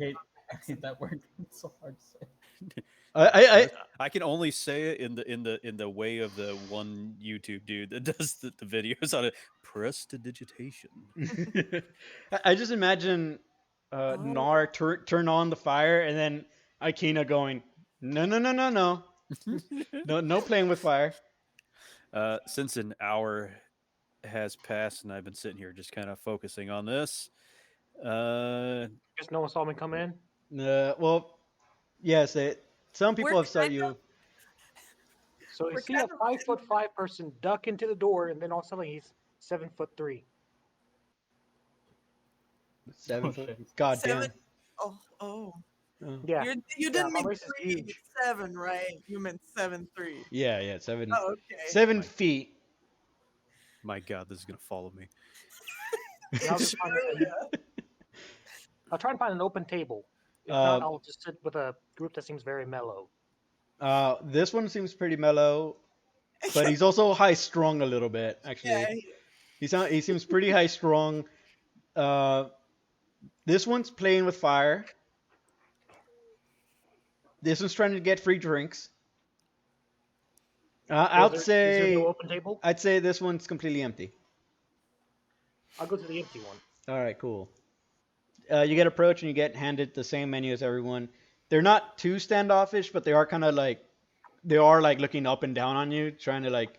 hate that word. It's so hard to say. I can only say it in the way of the one YouTube dude that does the videos on it. Prestidigitation. I just imagine Narr turn on the fire and then Aiikena going, no, no, no, no, no, no playing with fire. Since an hour has passed and I've been sitting here just kind of focusing on this, Just no one saw me come in. Well, yes, some people We're have saw kind you. So you We're see a kind of 5'5" person duck into the door, and then all of a sudden he's 7'3". 7 foot. shit. God seven. damn. Oh, Yeah, you yeah, didn't my mean waist is 3, huge. 7, right? You meant 7'3". Yeah, 7. Oh, okay. 7 Like- feet. my God, this is gonna follow me. And I'll just find I'll try and find an open table. If Uh, not, I'll just sit with a group that seems very mellow. This one seems pretty mellow, but he's also high strung a little bit. Actually, Yeah, he seems pretty high strung. This one's playing with fire. This one's trying to get free drinks. Is there no open table? I'd say this one's completely empty. I'll go to the empty one. All right, cool. You get approached and you get handed the same menu as everyone. They're not too standoffish, but they are kind of like looking up and down on you, trying to like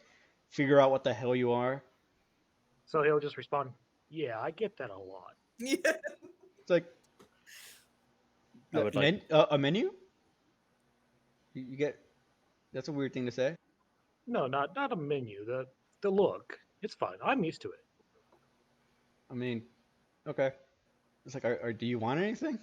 figure out what the hell you are. So he'll just respond, "Yeah, I get that a lot." yeah. It's like I would like a menu. You get that's a weird thing to say. No, not a menu. The look. It's fine. I'm used to it. I mean, okay. It's like, do you want anything?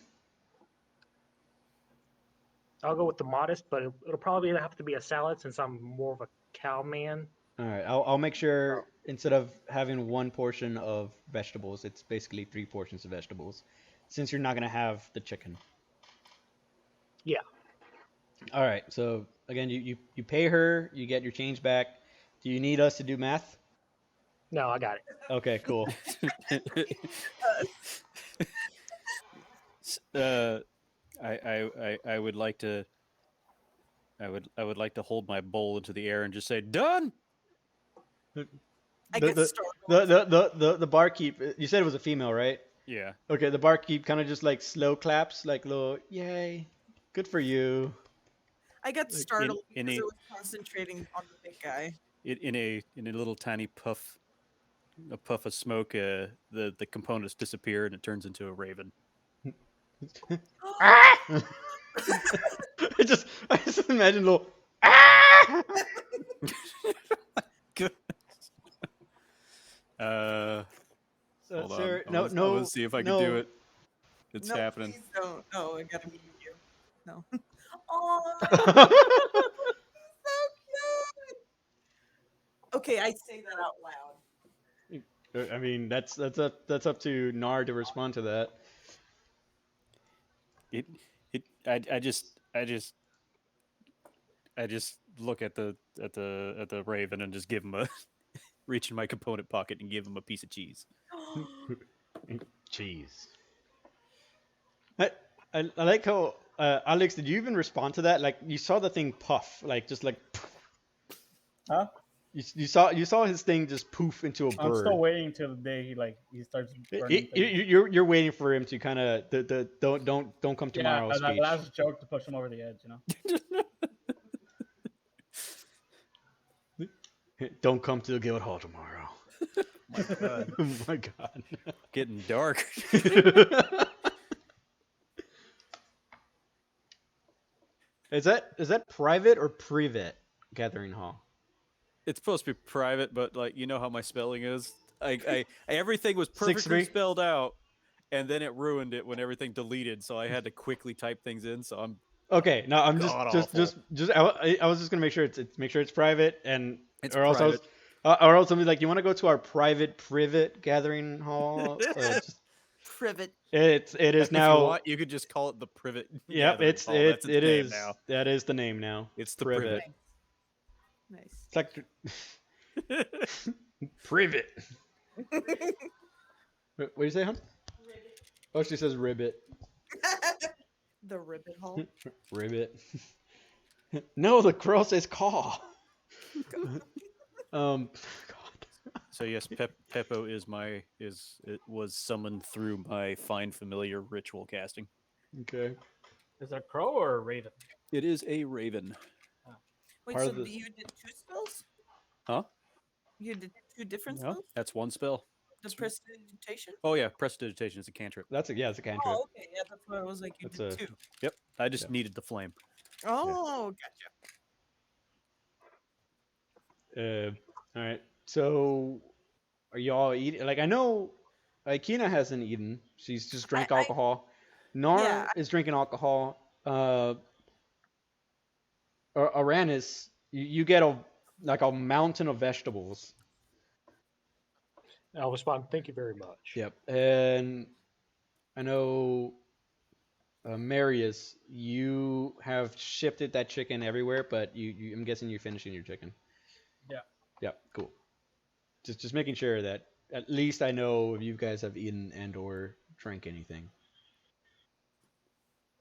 I'll go with the modest, but it'll probably have to be a salad since I'm more of a cow man. All right, I'll make sure instead of having one portion of vegetables, it's basically 3 portions of vegetables, since you're not gonna have the chicken. Yeah. All right. So again, you pay her, you get your change back. Do you need us to do math? No, I got it. Okay, cool. I would like to I would like to hold my bowl into the air and just say done. I the, get the, startled. the barkeep. You said it was a female, right? Yeah. Okay. The barkeep kind of just like slow claps, like little yay, good for you. I got like, startled in because a- I was concentrating on the big guy. In a little tiny puff, a puff of smoke, the components disappear and it turns into a raven. I just imagine little. Ah! Good. Hold Sarah, on. no, I'm gonna see if I can do no. it. It's No, happening. please don't. No, I gotta mute you. No. Oh, so cute. Okay, I say that out loud. I mean, that's up to Narr to respond to that. I just I just look at the raven and just give him a reach in my component pocket and give him a piece of cheese. Jeez. I like how Alex. Did you even respond to that? Like you saw the thing puff, like just like Huh? you saw his thing just poof into a I'm bird. still waiting till the day he starts burning things. You're waiting for him to kind of the don't come Yeah, tomorrow that speech. last joke to push him over the edge, Don't come to the guild hall tomorrow. My God, Oh my god. getting dark. Is that private or privet gathering hall? It's supposed to be private, but like you know how my spelling is. I everything was 6-3? perfectly spelled out, and then it ruined it when everything deleted. So I had to quickly type things in. So I'm Okay, no, I'm God just I was just gonna make sure it's make sure it's private and It's or else I was, private. or else I'll be like, you want to go to our private privet gathering hall? Privet. It is If you now. want, you could just call it the Privet. Yep, Gathering Hall. That's its it name is now. that is the name now. It's the privet. Nice. It's like Privet. privet. What do you say, hon? Oh, she says ribbit. The ribbit hole. Ribbit. No, the girl says caw. God. So yes, Peppo was summoned through my find familiar ritual casting. Okay. Is it a crow or a raven? It is a raven. Wait, Part so of the- you did 2 spells? Huh? You did 2 different No, spells? that's one spell. The prestidigitation? Oh yeah, prestidigitation is a cantrip. It's a cantrip. Oh, okay. Yeah, that's why I was like, you That's did 2. Yep, I just Yep. needed the flame. Oh, gotcha. All right. So, are y'all eating? Like, I know Aiikena hasn't eaten. She's just drank alcohol. Narr Yeah. is drinking alcohol. Arannis, you get a mountain of vegetables. I'll respond. Thank you very much. Yep. And I know Merius, you have shifted that chicken everywhere, but I'm guessing you're finishing your chicken. Yeah. Yep. Cool. Just making sure that at least I know if you guys have eaten and or drank anything.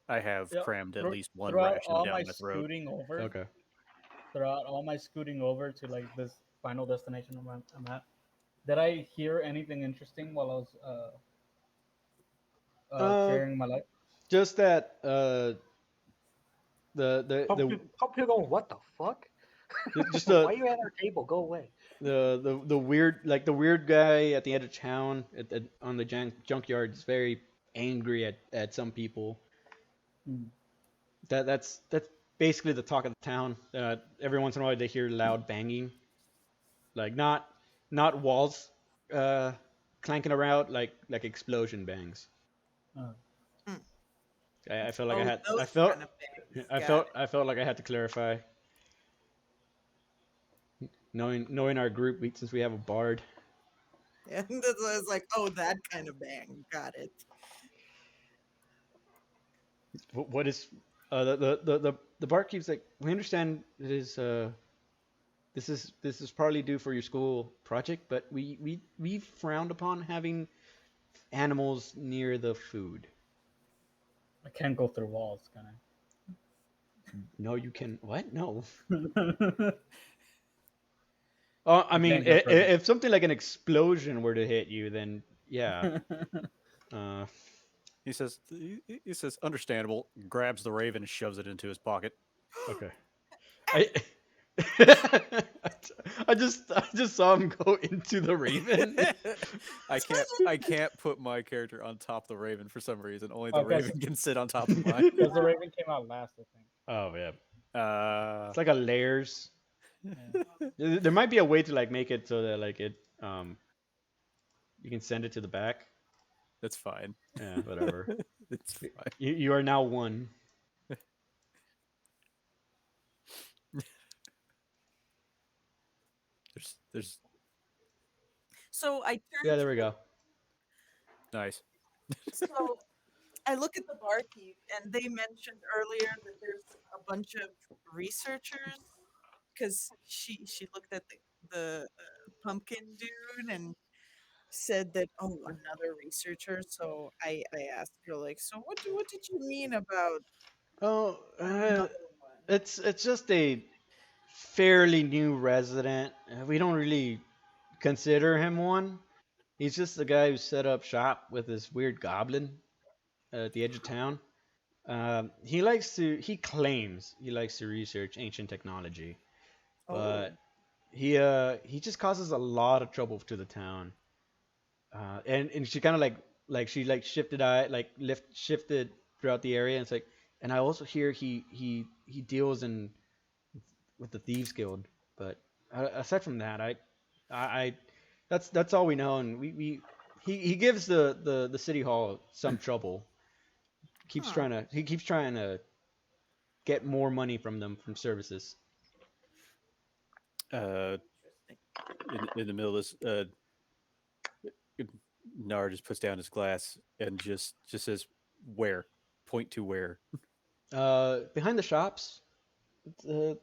I have Yep. crammed at least one Throughout ration all down my my throat. scooting over, Okay. throughout all my scooting over to like this final destination I'm at, did I hear anything interesting while I was carrying my life? Just that Pop here going, what the fuck? just Why the are you at our table? Go away. the weird the weird guy at the end of town on the junkyard is very angry at some people. Hmm. That's basically the talk of the town. Every once in a while they hear loud banging, like not walls clanking around, like explosion bangs. Uh, I felt like Oh, I had those kind of bangs. I felt like I had to clarify. Knowing our group, since we have a bard. Yeah, that's why I was like, oh, that kind of bang. Got it. What is the barkeep's like? We understand it is this is partly due for your school project, but we frowned upon having animals near the food. I can't go through walls, can No, you can. What? No. I? I mean, can't go through. if something like an explosion were to hit you, then yeah. He says, understandable. Grabs the raven and shoves it into his pocket. Okay. I I just saw him go into the raven. I can't put my character on top of the raven for some reason. Only the Okay. raven can sit on top of mine. Because the raven came out last, I think. Oh yeah. Uh, It's like a layers. Yeah. There might be a way to like make it so that like it you can send it to the back. that's fine. Yeah, whatever. It's fine. You are now one. There's So I turned. Yeah, there we go. nice. So I look at the barkeep, and they mentioned earlier that there's a bunch of researchers because she looked at the pumpkin dude and said that, oh, another researcher. So I asked her, like, so what did you mean about Oh, another one? it's just a fairly new resident. We don't really consider him one. He's just the guy who set up shop with this weird goblin at the edge of town. He claims he likes to research ancient technology, but Oh, he just causes a lot of trouble to the town. And she kind of like shifted shifted throughout the area. And it's like, and I also hear he deals in with the thieves guild. But aside from that, I that's all we know. And he gives the city hall some trouble. huh. He keeps trying to get more money from them from services. Uh, Interesting. in the middle of this, Narr just puts down his glass and just says, "Where?" Point to where. Behind the shops, uh,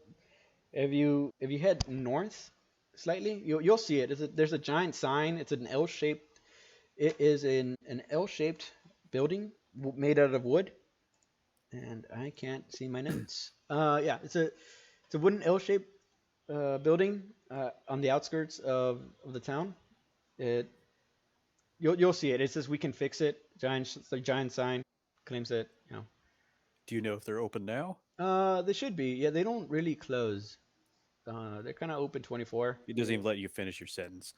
if you head north slightly, you'll see it. There's a giant sign. It's an L shaped. It is an L shaped building made out of wood, and I can't see my notes. Yeah, it's a wooden L shaped building on the outskirts of the town. It you'll see it. It says we can fix it. It's like giant sign claims that Do you know if they're open now? they should be. Yeah, they don't really close. They're kind of open 24. He doesn't even let you finish your sentence.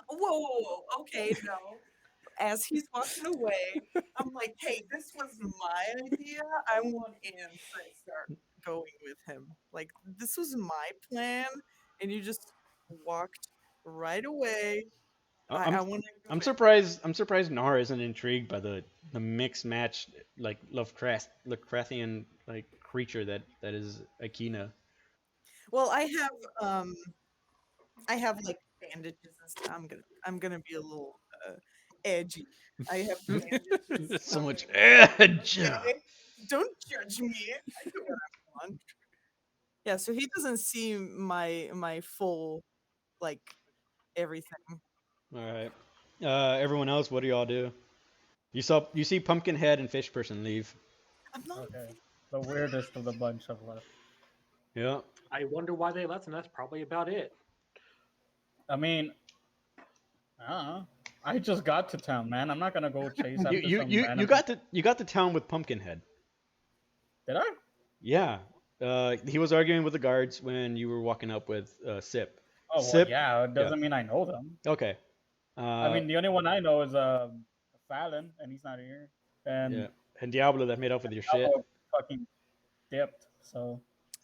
Whoa. Okay, no. As he's walking away, I'm like, hey, this was my idea. I want in, so I start going with him. Like, this was my plan, and you just walked right away. I- I I'm want to I'm go in. surprised. I'm surprised Nara isn't intrigued by the mixed match like Lovecraftian like creature that is Aiikena. Well, I have like bandages and stuff. I'm gonna be a little edgy. I have bandages and So stuff. much edge. Okay, don't judge me. I do what I want. Yeah, so he doesn't see my full like everything. All right. Everyone else, what do y'all do? You see Pumpkinhead and Fish Person leave. I'm not. Okay. The weirdest of the bunch have left. Yeah. I wonder why they left, and that's probably about it. I mean, I don't know. I just got to town, man. I'm not gonna go chase You after you some you random. you got to town with Pumpkinhead. Did I? Yeah. He was arguing with the guards when you were walking up with Sip. Oh well, Sip. yeah. It Yeah. doesn't mean I know them. Okay. I mean, the only one I know is Fallon, and he's not here. Yeah. And And Diablo that made up with your shit. Diablo fucking dipped. So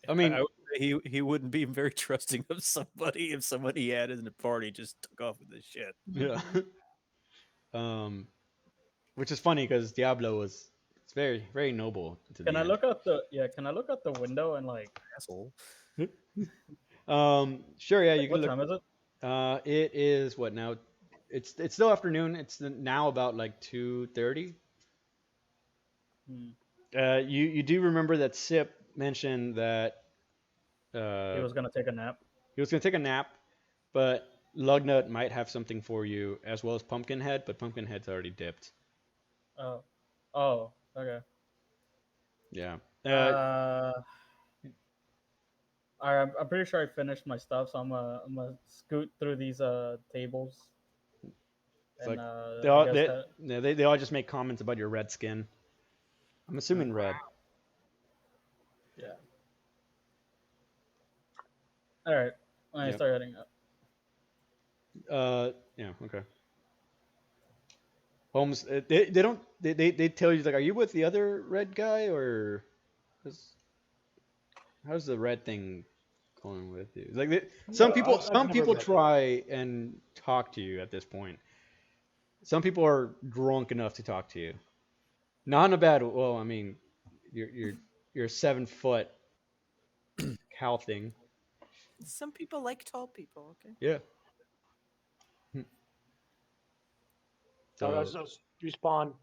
I I mean, would say he wouldn't be very trusting of somebody if somebody he had in the party just took off with his shit. yeah. Which is funny because Diablo was it's very noble to can the I end. look out the Can I look out the window and Asshole. Sure, yeah, you can what look. time is it? It is what now? It's still afternoon. It's now about like 2:30. Hmm. You do remember that Sip mentioned that He uh was gonna take a nap. he was gonna take a nap, but Lugnut might have something for you as well as Pumpkinhead, but Pumpkinhead's already dipped. Oh, oh, okay. Yeah. Uh, I'm pretty sure I finished my stuff, so I'm gonna scoot through these tables, It's and like I guess that they all just make comments about your red skin. I'm assuming red. yeah. All right, when I Yep. start heading up. Yeah. Okay. Holmes, they don't they tell you like, are you with the other red guy or how's, how's the red thing going with you? Like No, I've some never people met them. try and talk to you at this point. Some people are drunk enough to talk to you. Not in a bad. Well, I mean, you're you're a 7 foot cow thing. Some people like tall people. Okay. Yeah. I'll So just respawn.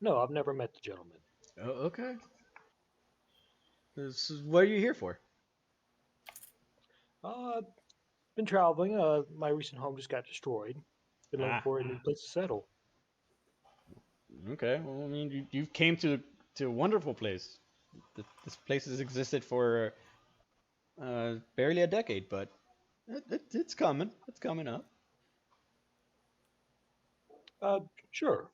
No, I've never met the gentleman. Oh, okay. This is what are you here for? Uh, been traveling. My recent home just got destroyed. Been looking Ah, for a new place to settle. okay. Well, I mean, you came to a wonderful place. This place has existed for barely a decade, but it's coming. It's coming up. Uh, sure.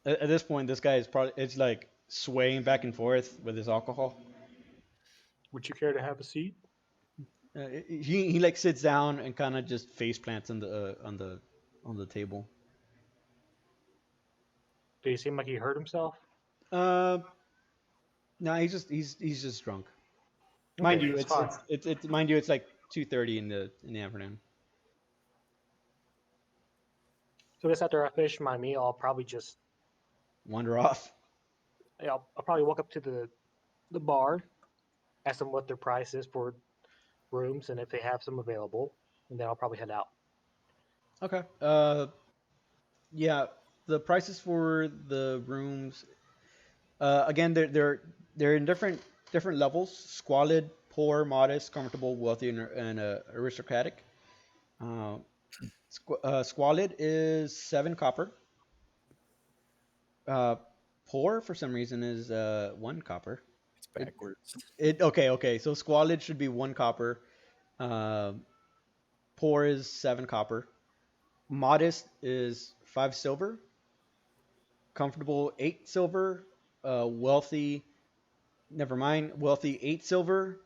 At this point, this guy is probably it's like swaying back and forth with his alcohol. Would you care to have a seat? He like sits down and kind of just face plants on the table. Do you seem like he hurt himself? Uh, no, he's just drunk. Mind Okay, you, that's it's fine. it's it's it's mind you, it's like 2:30 in the afternoon. So just after I finish my meal, I'll probably just Wander off. yeah, I'll probably walk up to the bar, ask them what their price is for rooms and if they have some available, and then I'll probably head out. Okay. Yeah, the prices for the rooms. Again, they're in different levels: squalid, poor, modest, comfortable, wealthy, and aristocratic. Uh, Squalid is 7 copper. Uh, Poor for some reason is 1 copper. It's It backwards. okay. So squalid should be 1 copper. Uh, Poor is 7 copper. Modest is 5 silver. Comfortable 8 silver. Wealthy, never mind. Wealthy 8 silver.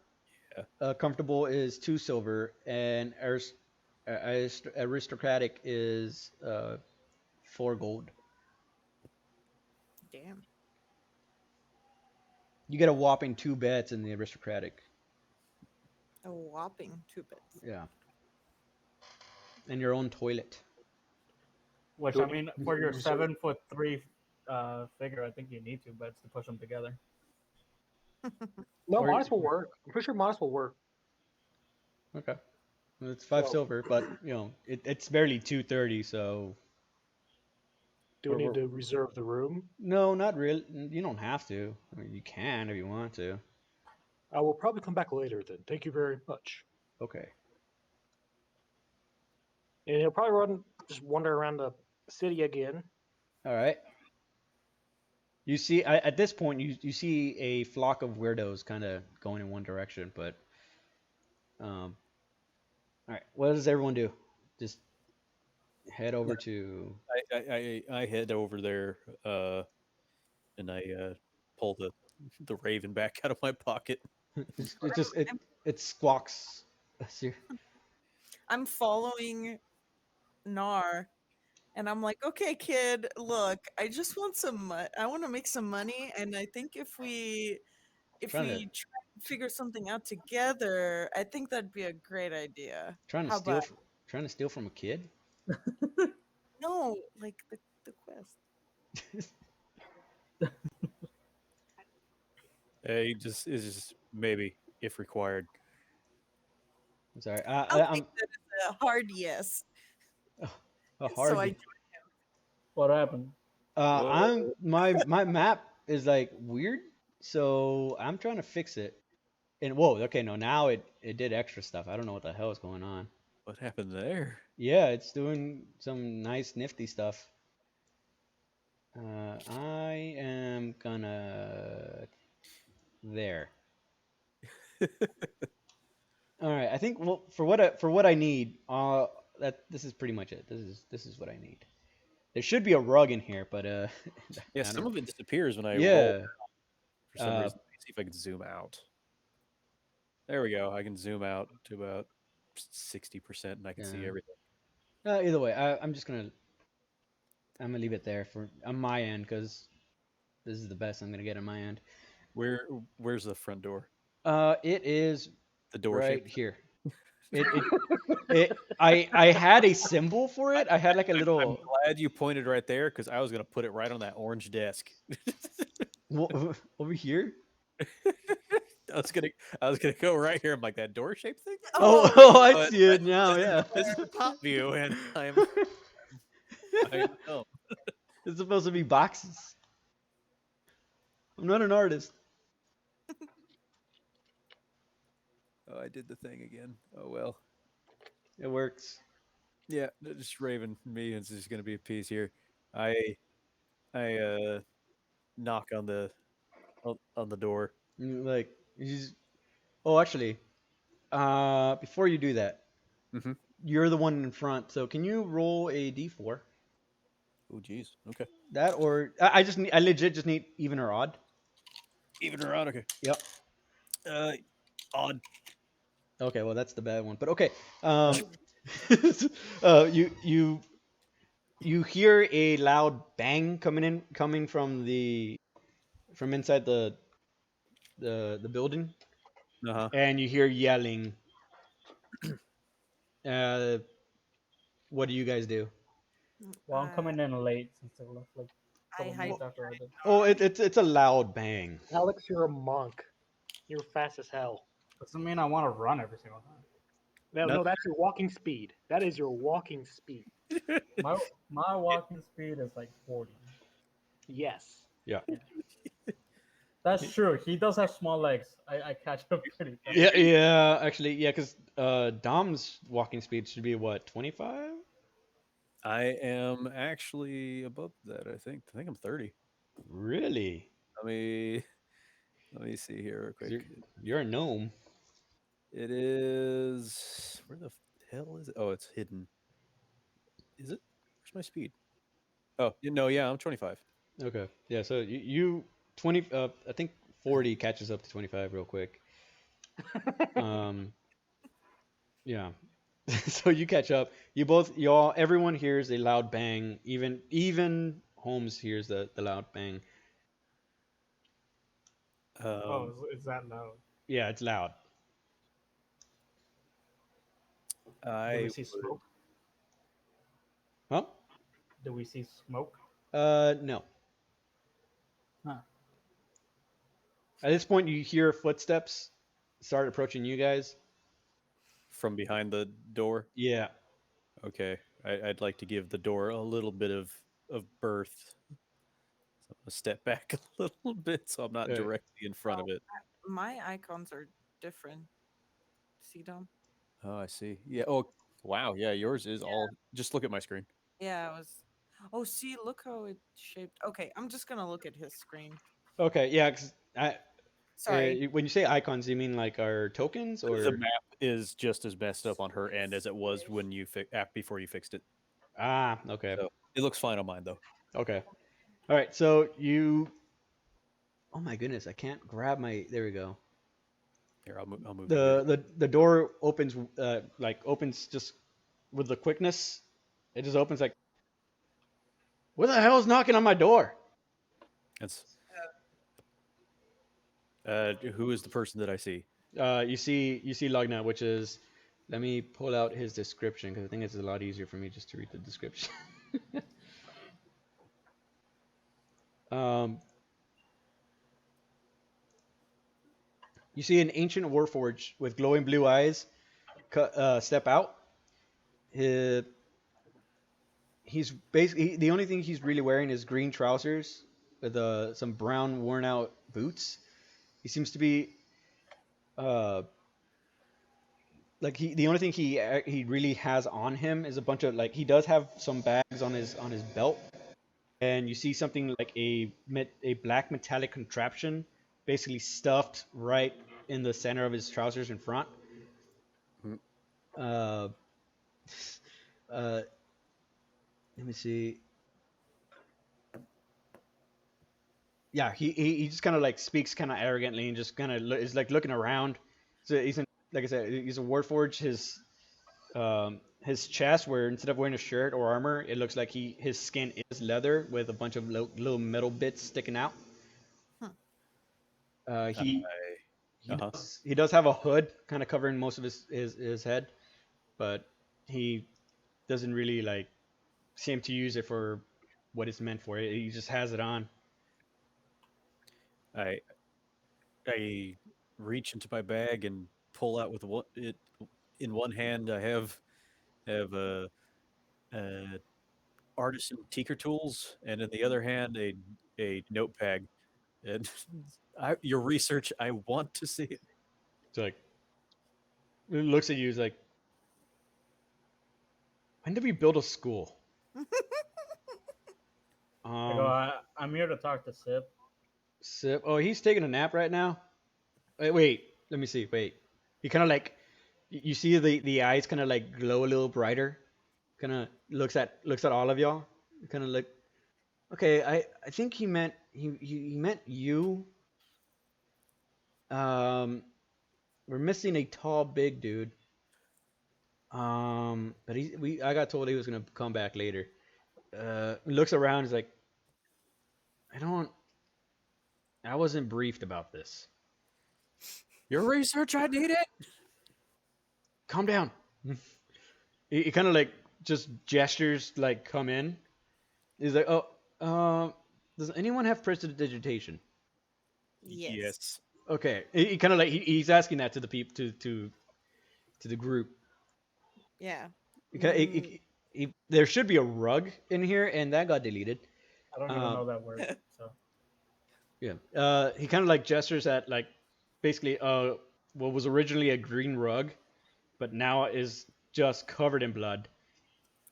Yeah. Comfortable is 2 silver, and aristocratic is 4 gold. Damn. You get a whopping 2 beds in the aristocratic. A whopping 2 bits. Yeah, and your own toilet. Which Do I we mean, need for to your reserve- 7'3" figure, I think you need 2 beds to push them together. No, Or- modest will work. I'm pretty sure modest will work. Okay, well, it's 5 silver, but it's barely 230. So Do we We're- need to reserve the room? no, not really. You don't have to. I mean, you can if you want to. I will probably come back later then. Thank you very much. Okay. And he'll probably just wander around the city again. All right. You see, at this point, you see a flock of weirdos kind of going in one direction, but all right. What does everyone do? Just head over to. I head over there, and I pull the raven back out of my pocket. It squawks. I'm following Narr, and I'm like, okay, kid, look, I just want I want to make some money, and I think if we Trying to try and figure something out together, I think that'd be a great idea. trying to How steal about trying to steal from a kid. no, like the quest? Hey, is just maybe if required. I'm sorry. I'll I'm take that as a hard yes. a So hard. I What happened? I'm my map is like weird, so I'm trying to fix it. And whoa, okay, no, now it did extra stuff. I don't know what the hell is going on. What happened there? Yeah, it's doing some nice nifty stuff. I am gonna there. All right, I think well for what I need, that this is pretty much it. This is what I need. There should be a rug in here, but Yeah, I some don't. of it disappears when I roll Yeah. for some reason. Let me see if I can zoom out. There we go. I can zoom out to about 60%, and I can see Yeah. everything. Either way, I'm gonna leave it there for on my end because this is the best I'm gonna get on my end. Where's the front door? It is The door right shape. here. I had a symbol for it. I had like a I'm little glad you pointed right there because I was gonna put it right on that orange desk. over here. I was gonna go right here. I'm like that door shape thing. I But see it now. Yeah. This is the top view, and I know. It's supposed to be boxes. I'm not an artist. Oh, I did the thing again. Oh well. It works. Yeah, just Raven. Me. It's just gonna be a piece here. I knock on the door. Like he's. Oh, actually, before you do that, Mm-hmm. you're the one in front. So can you roll a d4? Oh, geez. Okay. That or I just need. I legit just need even or odd. Even around. Okay. Yep. Uh, odd. Okay. Well, that's the bad one. But okay. Um, you hear a loud bang coming from inside the building, Uh huh. and you hear yelling. Uh, what do you guys do? Well, I'm coming in late since I left like a I couple hide minutes after I did. Oh, it's a loud bang. Alex, you're a monk. You're fast as hell. Doesn't mean I want to run every single time. No, No. no, that's your walking speed. That is your walking speed. My my walking speed is like 40. Yes. Yeah. Yeah. That's true. He does have small legs. I catch up pretty fast. Yeah, yeah, actually, yeah, because Dom's walking speed should be what, 25? I am actually above that. I think. I think I'm 30. Really? Let me let me see here real 'Cause quick. you're a gnome. It is where the hell is it? Oh, it's hidden. Is it? Where's my speed? Oh, no, yeah, I'm 25. Okay. Yeah, so you 20, I think 40 catches up to 25 real quick. Um, yeah. So you catch up. Y'all, everyone hears a loud bang. Even Holmes hears the loud bang. Oh, Um, is that loud? Yeah, it's loud. Do we I see would. smoke? Huh? Do we see smoke? No. Huh. At this point, you hear footsteps start approaching you guys. From behind the door. Yeah. Okay, I'd like to give the door a little bit of berth. So I'm gonna step back a little bit so I'm not Uh, directly in front oh, of it. my icons are different. See them? Oh, I see. Yeah. Oh, wow. Yeah, yours is all. Just look at my screen. Yeah, I was. Oh, see, look how it shaped. Okay, I'm just gonna look at his screen. okay. Yeah. 'Cause Sorry. when you say icons, you mean like our tokens The or? map is just as messed up on her end as it was when you before you fixed it. Ah. Okay. So it looks fine on mine though. Okay. All right. So you. Oh my goodness! I can't grab my. There we go. Here, I'll move you here. The door opens opens just with the quickness. It just opens like. What the hell is knocking on my door? That's who is the person that I see? You see Logna, which is. Let me pull out his description because I think it's a lot easier for me just to read the description. um, you see an ancient warforged with glowing blue eyes step out. He, he's basically the only thing he's really wearing is green trousers with some brown worn out boots. He seems to be uh, like the only thing he really has on him is a bunch of like he does have some bags on his belt, and you see something like a black metallic contraption basically stuffed right in the center of his trousers in front. Mhm. Uh, uh, let me see. Yeah, he just kind of like speaks kind of arrogantly and just kind of is like looking around. So like I said, he's a warforged. His chest, where instead of wearing a shirt or armor, it looks like his skin is leather with a bunch of little metal bits sticking out. Hmm. Uh, he Uh huh. he does have a hood kind of covering most of his head, but he doesn't really like seem to use it for what it's meant for. He just has it on. I I reach into my bag and pull out with one it in one hand. I have a artisan tinker tools, and in the other hand, a notepad. And your research, I want to see it. It's like it looks at you. It's like, when did we build a school? I go, I'm here to talk to Sip. Sip. Oh, he's taking a nap right now. Wait, let me see. Wait, he kind of like you see the eyes kind of like glow a little brighter. Kind of looks at all of y'all. Kind of like, okay, I think he meant you. Um, we're missing a tall, big dude. But I got told he was gonna come back later. He looks around. He's like, I don't. I wasn't briefed about this. Your research, I need it. Calm down. He kind of like just gestures like come in. He's like, oh, does anyone have prestidigitation? Yes. Okay. He kind of like he's asking that to the people to the group. Yeah. There should be a rug in here, and that got deleted. I don't even know that word. So Yeah. He kind of like gestures at like basically what was originally a green rug, but now is just covered in blood.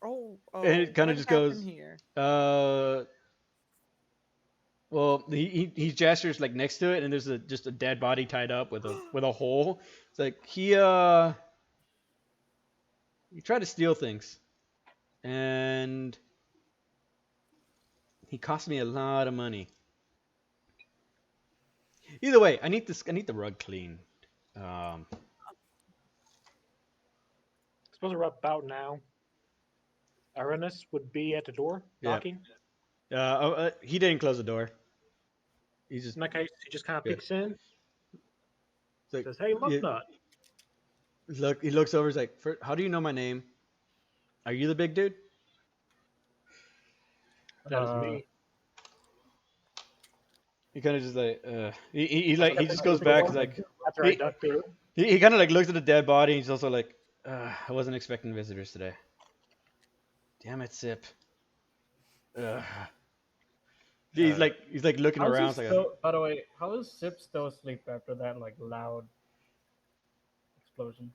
Oh, And it kind of what just happened goes, here? well, he gestures like next to it, and there's just a dead body tied up with a hole. It's like he tried to steal things, and he cost me a lot of money. Either way, I need the rug clean. Suppose we're about now. Arannis would be at the door Yeah. knocking. He didn't close the door. He just In that case, he just kind of Yeah. peeks in, like, says, "Hey, look, yeah, nut." look. He looks over. He's like, how do you know my name? Are you the big dude? That is me. He kind of just like he That's what I just think goes people back. want He's like after I he ducked it. he kind of like looks at the dead body. And he's also like, I wasn't expecting visitors today. Damn it, Sip. He's like looking how's he around. Like, still? By the way, how is Sip still asleep after that like loud explosion?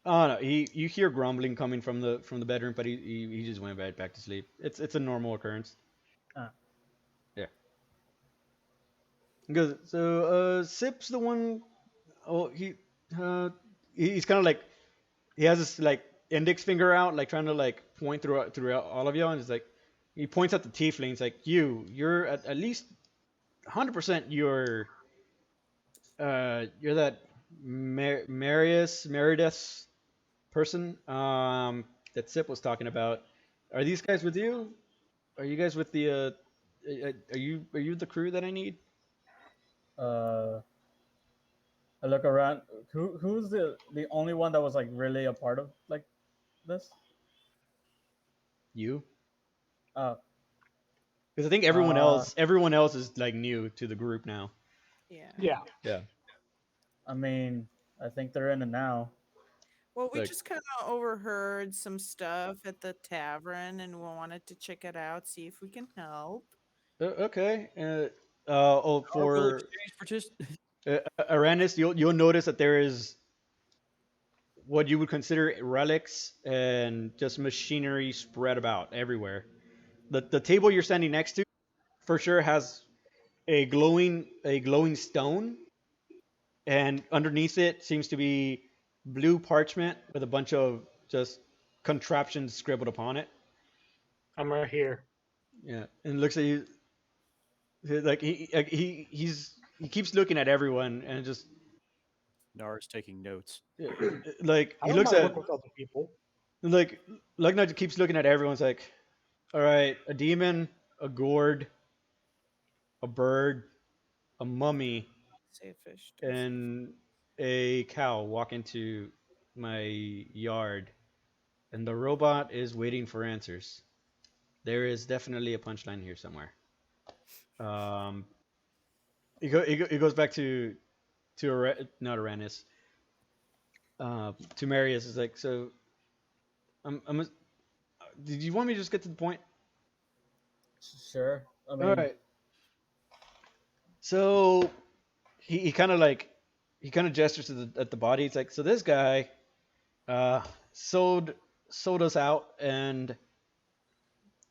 oh no, you hear grumbling coming from the bedroom, but he just went back to sleep. It's a normal occurrence. Ah. Yeah. He goes, so Sip's the one. Oh, he's kind of like he has this like index finger out, like trying to like point throughout all of y'all, and it's like he points at the tieflings, like you're at least 100% you're that Merius person that Sip was talking about. Are these guys with you? Are you guys with the are you the crew that I need? Uh, I look around. Who's the only one that was like really a part of like this? You? Uh, Because I think everyone else is like new to the group now. Yeah. Yeah. Yeah. I mean, I think they're in it now. Well, we Like- just kind of overheard some stuff at the tavern, and we wanted to check it out, see if we can help. Okay. Will For exchange Arannis, you'll notice that there is what you would consider relics and just machinery spread about everywhere. The table you're standing next to, for sure, has a glowing stone, and underneath it seems to be blue parchment with a bunch of just contraptions scribbled upon it. I'm right here. Yeah, and looks at you like he keeps looking at everyone and just Narr is taking notes. like I he don't looks mind at working with other people. like Lugnut keeps looking at everyone's like, all right, a demon, a gourd, a bird, a mummy, Say a fish. and a cow walk into my yard, and the robot is waiting for answers. There is definitely a punchline here somewhere. He goes back to not Arannis, to Merius. Is like, so I'm did you want me to just get to the point? Sure. I All mean, right. So he kind of like he kind of gestures to at the body. It's like, so this guy uh, sold sold us out and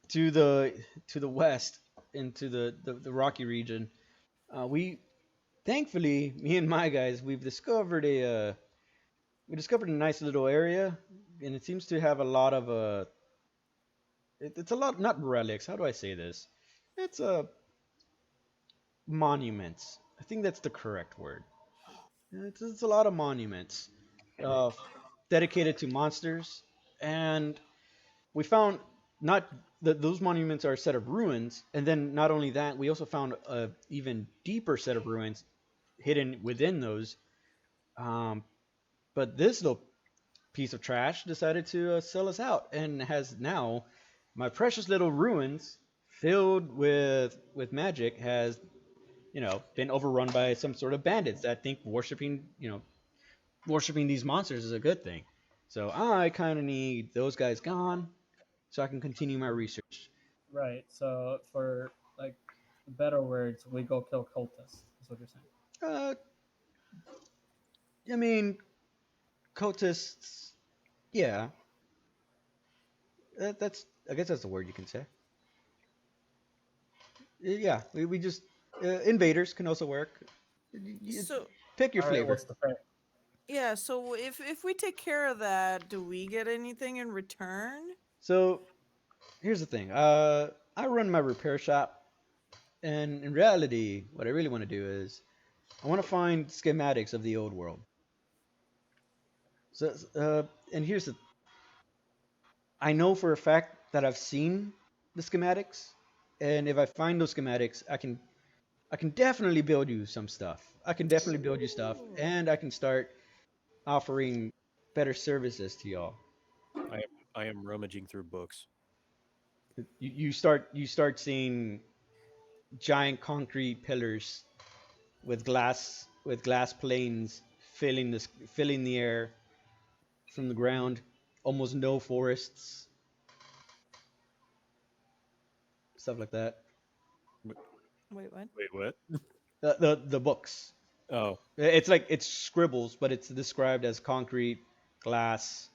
to the west into the rocky region. We thankfully, me and my guys, we discovered a nice little area, and it seems to have a lot of it's a lot, not relics. How do I say this? It's monuments. I think that's the correct word. It's a lot of monuments uh, dedicated to monsters, and we found not those monuments are a set of ruins, and then not only that, we also found a even deeper set of ruins hidden within those. Um, but this little piece of trash decided to sell us out, and has now my precious little ruins filled with magic has been overrun by some sort of bandits that think worshiping these monsters is a good thing. So I kind of need those guys gone so I can continue my research. right. So for like better words, we go kill cultists. Is what you're saying. Uh, I mean, cultists. Yeah, that's. I guess that's the word you can say. Yeah, we just invaders can also work. So Pick your All right. flavor. What's the fare? yeah, so if we take care of that, do we get anything in return? So here's the thing. I run my repair shop, and in reality, what I really want to do is I want to find schematics of the old world. So, and here's the I know for a fact that I've seen the schematics, and if I find those schematics, I can definitely build you some stuff. I can definitely build you stuff, Ooh. and I can start offering better services to y'all. I am rummaging through books. You start seeing giant concrete pillars with glass planes filling the air from the ground. Almost no forests, stuff like that. Wait, Wait, what? what? The books. Oh, It's like it's scribbles, but it's described as concrete, glass,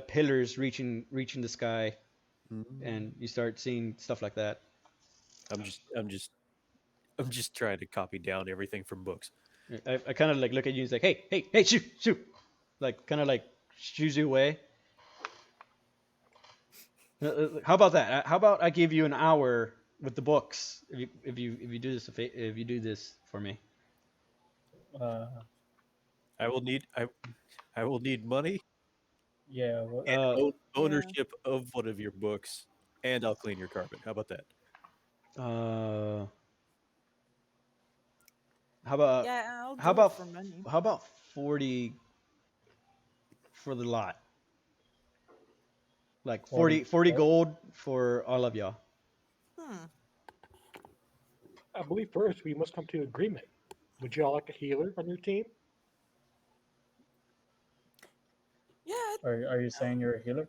pillars reaching the sky, mm, and you start seeing stuff like that. I'm just trying to copy down everything from books. I kind of like look at you and say, hey, hey, hey, shoot, shoot, like kind of like shoos you away. How about that? How about I give you an hour with the books if you do this if you do this for me? Uh, I will need I will need money yeah. What, and Uh, Yeah. ownership of one of your books, and I'll clean your carpet. How about that? uh, how about Yeah, I'll how do it about for money. how about 40 for the lot? Like 40 40 gold? gold for all of y'all. Hmm. I believe first we must come to agreement. Would y'all like a healer on your team? Yeah. Are you saying you're a healer?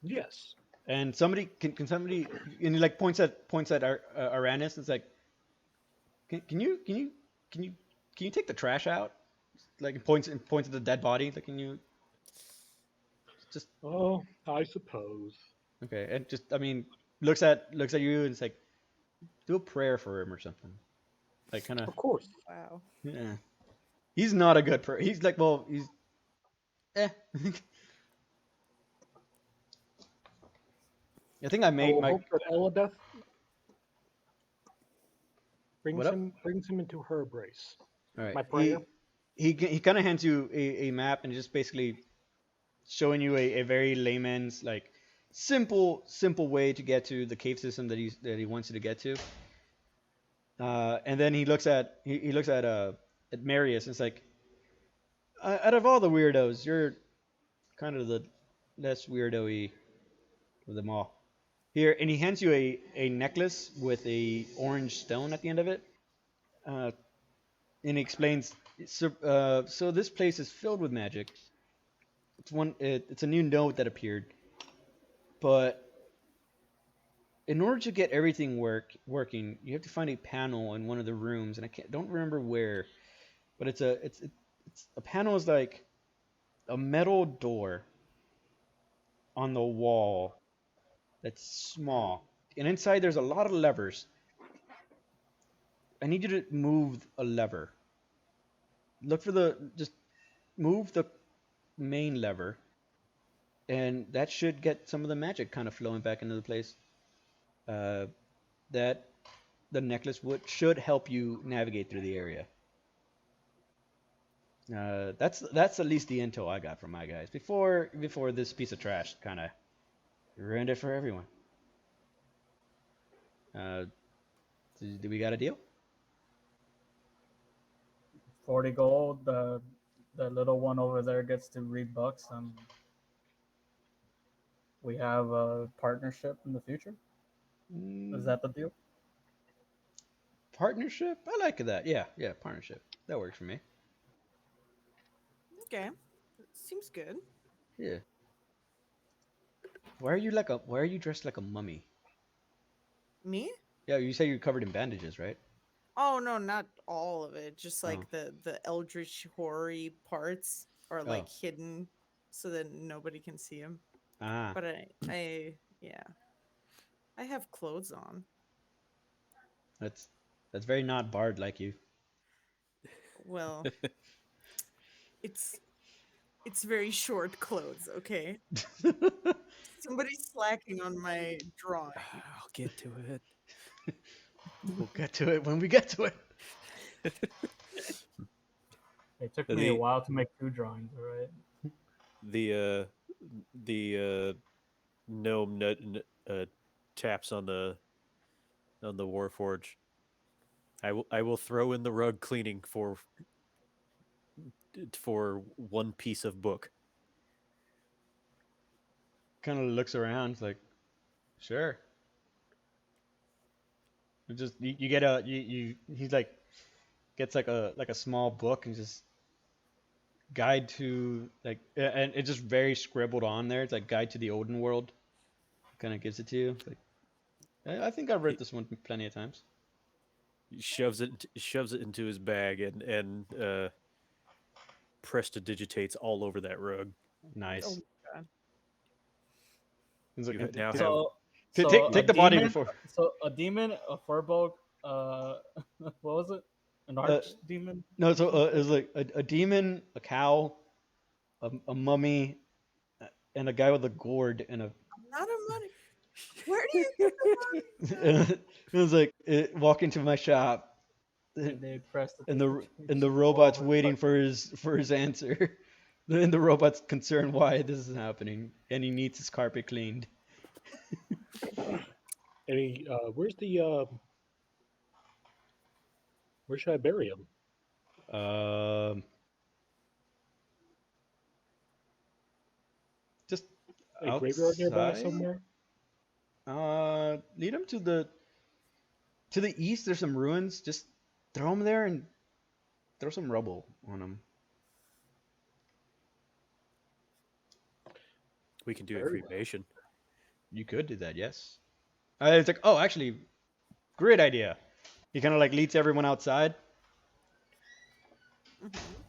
Yes. And somebody can somebody and he like points at Arannis. It's like, can you can you can you take the trash out? Like and points at the dead body. Like, can you just Oh, I suppose. okay? And just I mean looks at you and it's like, do a prayer for him or something. Like, kind of, Of course. Wow. yeah. He's not a good prayer. He's like, well, he's eh. I think I I made will my hope that Elideth what brings up. him into her embrace. All right. My prayer. He kind of hands you a map and just basically showing you a very layman's like simple way to get to the cave system that he wants you to get to. And then he looks at Merius and it's like, out of all the weirdos, you're kind of the less weirdo-y of them all. Here, and he hands you a necklace with a orange stone at the end of it. Uh, and he explains, so this place is filled with magic. It's a new note that appeared, but in order to get everything working, you have to find a panel in one of the rooms, and don't remember where, but it's a panel is like a metal door on the wall that's small, and inside there's a lot of levers. I need you to move a lever. Look for just move the main lever, and that should get some of the magic kind of flowing back into the place. Uh, that the necklace should help you navigate through the area. That's at least the intel I got from my guys before this piece of trash kind of ruined it for everyone. Uh, do we got a deal? 40 gold. The little one over there gets to read books, and we have a partnership in the future. Is that the deal? Partnership? I like that. Yeah, partnership. That works for me. Okay. Seems good. Yeah. Why are you dressed like a mummy? Me? Yeah, you say you're covered in bandages, right? Oh no, not all of it. Just Oh. like the eldritch horror parts are Oh. like hidden so that nobody can see them. Ah. But I yeah. I have clothes on. That's very not bard like you. Well, it's very short clothes, okay? Somebody's slacking on my drawing. I'll get to it. We'll get to it when we get to it. It took me a while to make 2 drawings, all right? The gnome taps on the warforge. I will throw in the rug cleaning for one piece of book. Kind of looks around, it's like, sure. It just you get he's like gets like a small book and just guide to like and it's just very scribbled on there. It's like guide to the Odin world. Kind of gives it to you. It's like I think I've read this one plenty of times. He shoves it into his bag and prestidigitates all over that rug. Nice. Oh my god. It's like, You now So take the body before. So a demon, a furbolg, what was it? An archdemon? No, so it was like a demon, a cow, a mummy, and a guy with a gourd and a. Not a money. Where do you get the money from? It was like walk into my shop, And they pressed and the robot's waiting for his answer. And the robot's concerned why this is happening, and he needs his carpet cleaned. Any, where's the where should I bury him? Just A graveyard nearby outside? somewhere? Lead him to the east. There's some ruins. Just throw him there and throw some rubble on him. We can do a cremation. You could do that, yes. It's like, oh, actually, great idea. He kind of like leads everyone outside.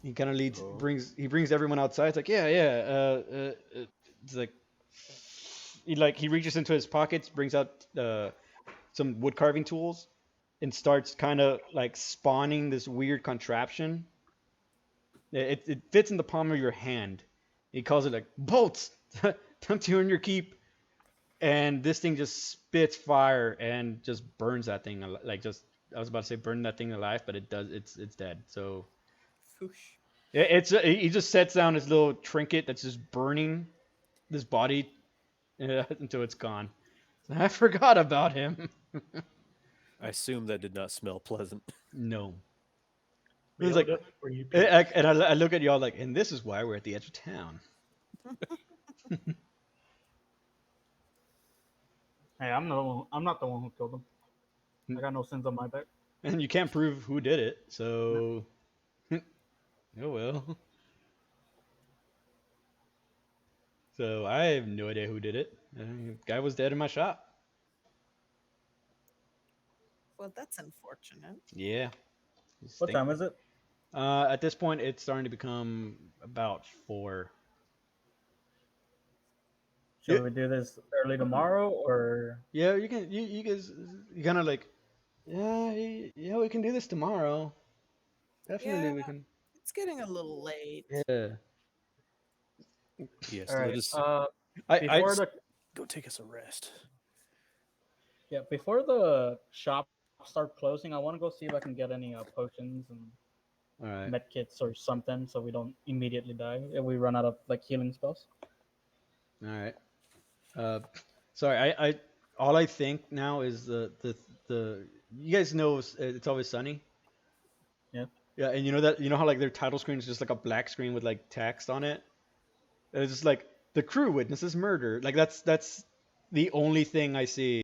He kind of brings everyone outside. It's like, yeah. It's like he reaches into his pockets, brings out some wood carving tools, and starts kind of like spawning this weird contraption. It fits in the palm of your hand. He calls it like bolts. Time to earn your keep. And this thing just spits fire and just burns that thing. Like I was about to say burn that thing alive, but it does. It's dead. So he just sets down his little trinket that's just burning this body until it's gone. I forgot about him. I assume that did not smell pleasant. No. It Yeah, was like, where you and I look at y'all like, and this is why we're at the edge of town. Hey, I'm not the one who killed him. I got no sins on my back. And you can't prove who did it, so oh well. So I have no idea who did it. Guy was dead in my shop. Well, that's unfortunate. Yeah. What time is it? At this point, it's starting to become about 4. Shall Yeah, we do this early tomorrow or? yeah. You can. You guys. You kind of like. Yeah, yeah. We can do this tomorrow. Yeah, Definitely, we can. it's getting a little late. Yeah. Yes, All let right. us I Before the go take us a rest. before the shop start closing, I want to go see if I can get any potions and all right. med kits or something, so we don't immediately die if we run out of like healing spells. All right. Uh, sorry. I all I think now is the. You guys know it's always sunny. Yeah. Yeah, and you know how like their title screen is just like a black screen with like text on it. And it's just like the crew witnesses murder. Like that's the only thing I see.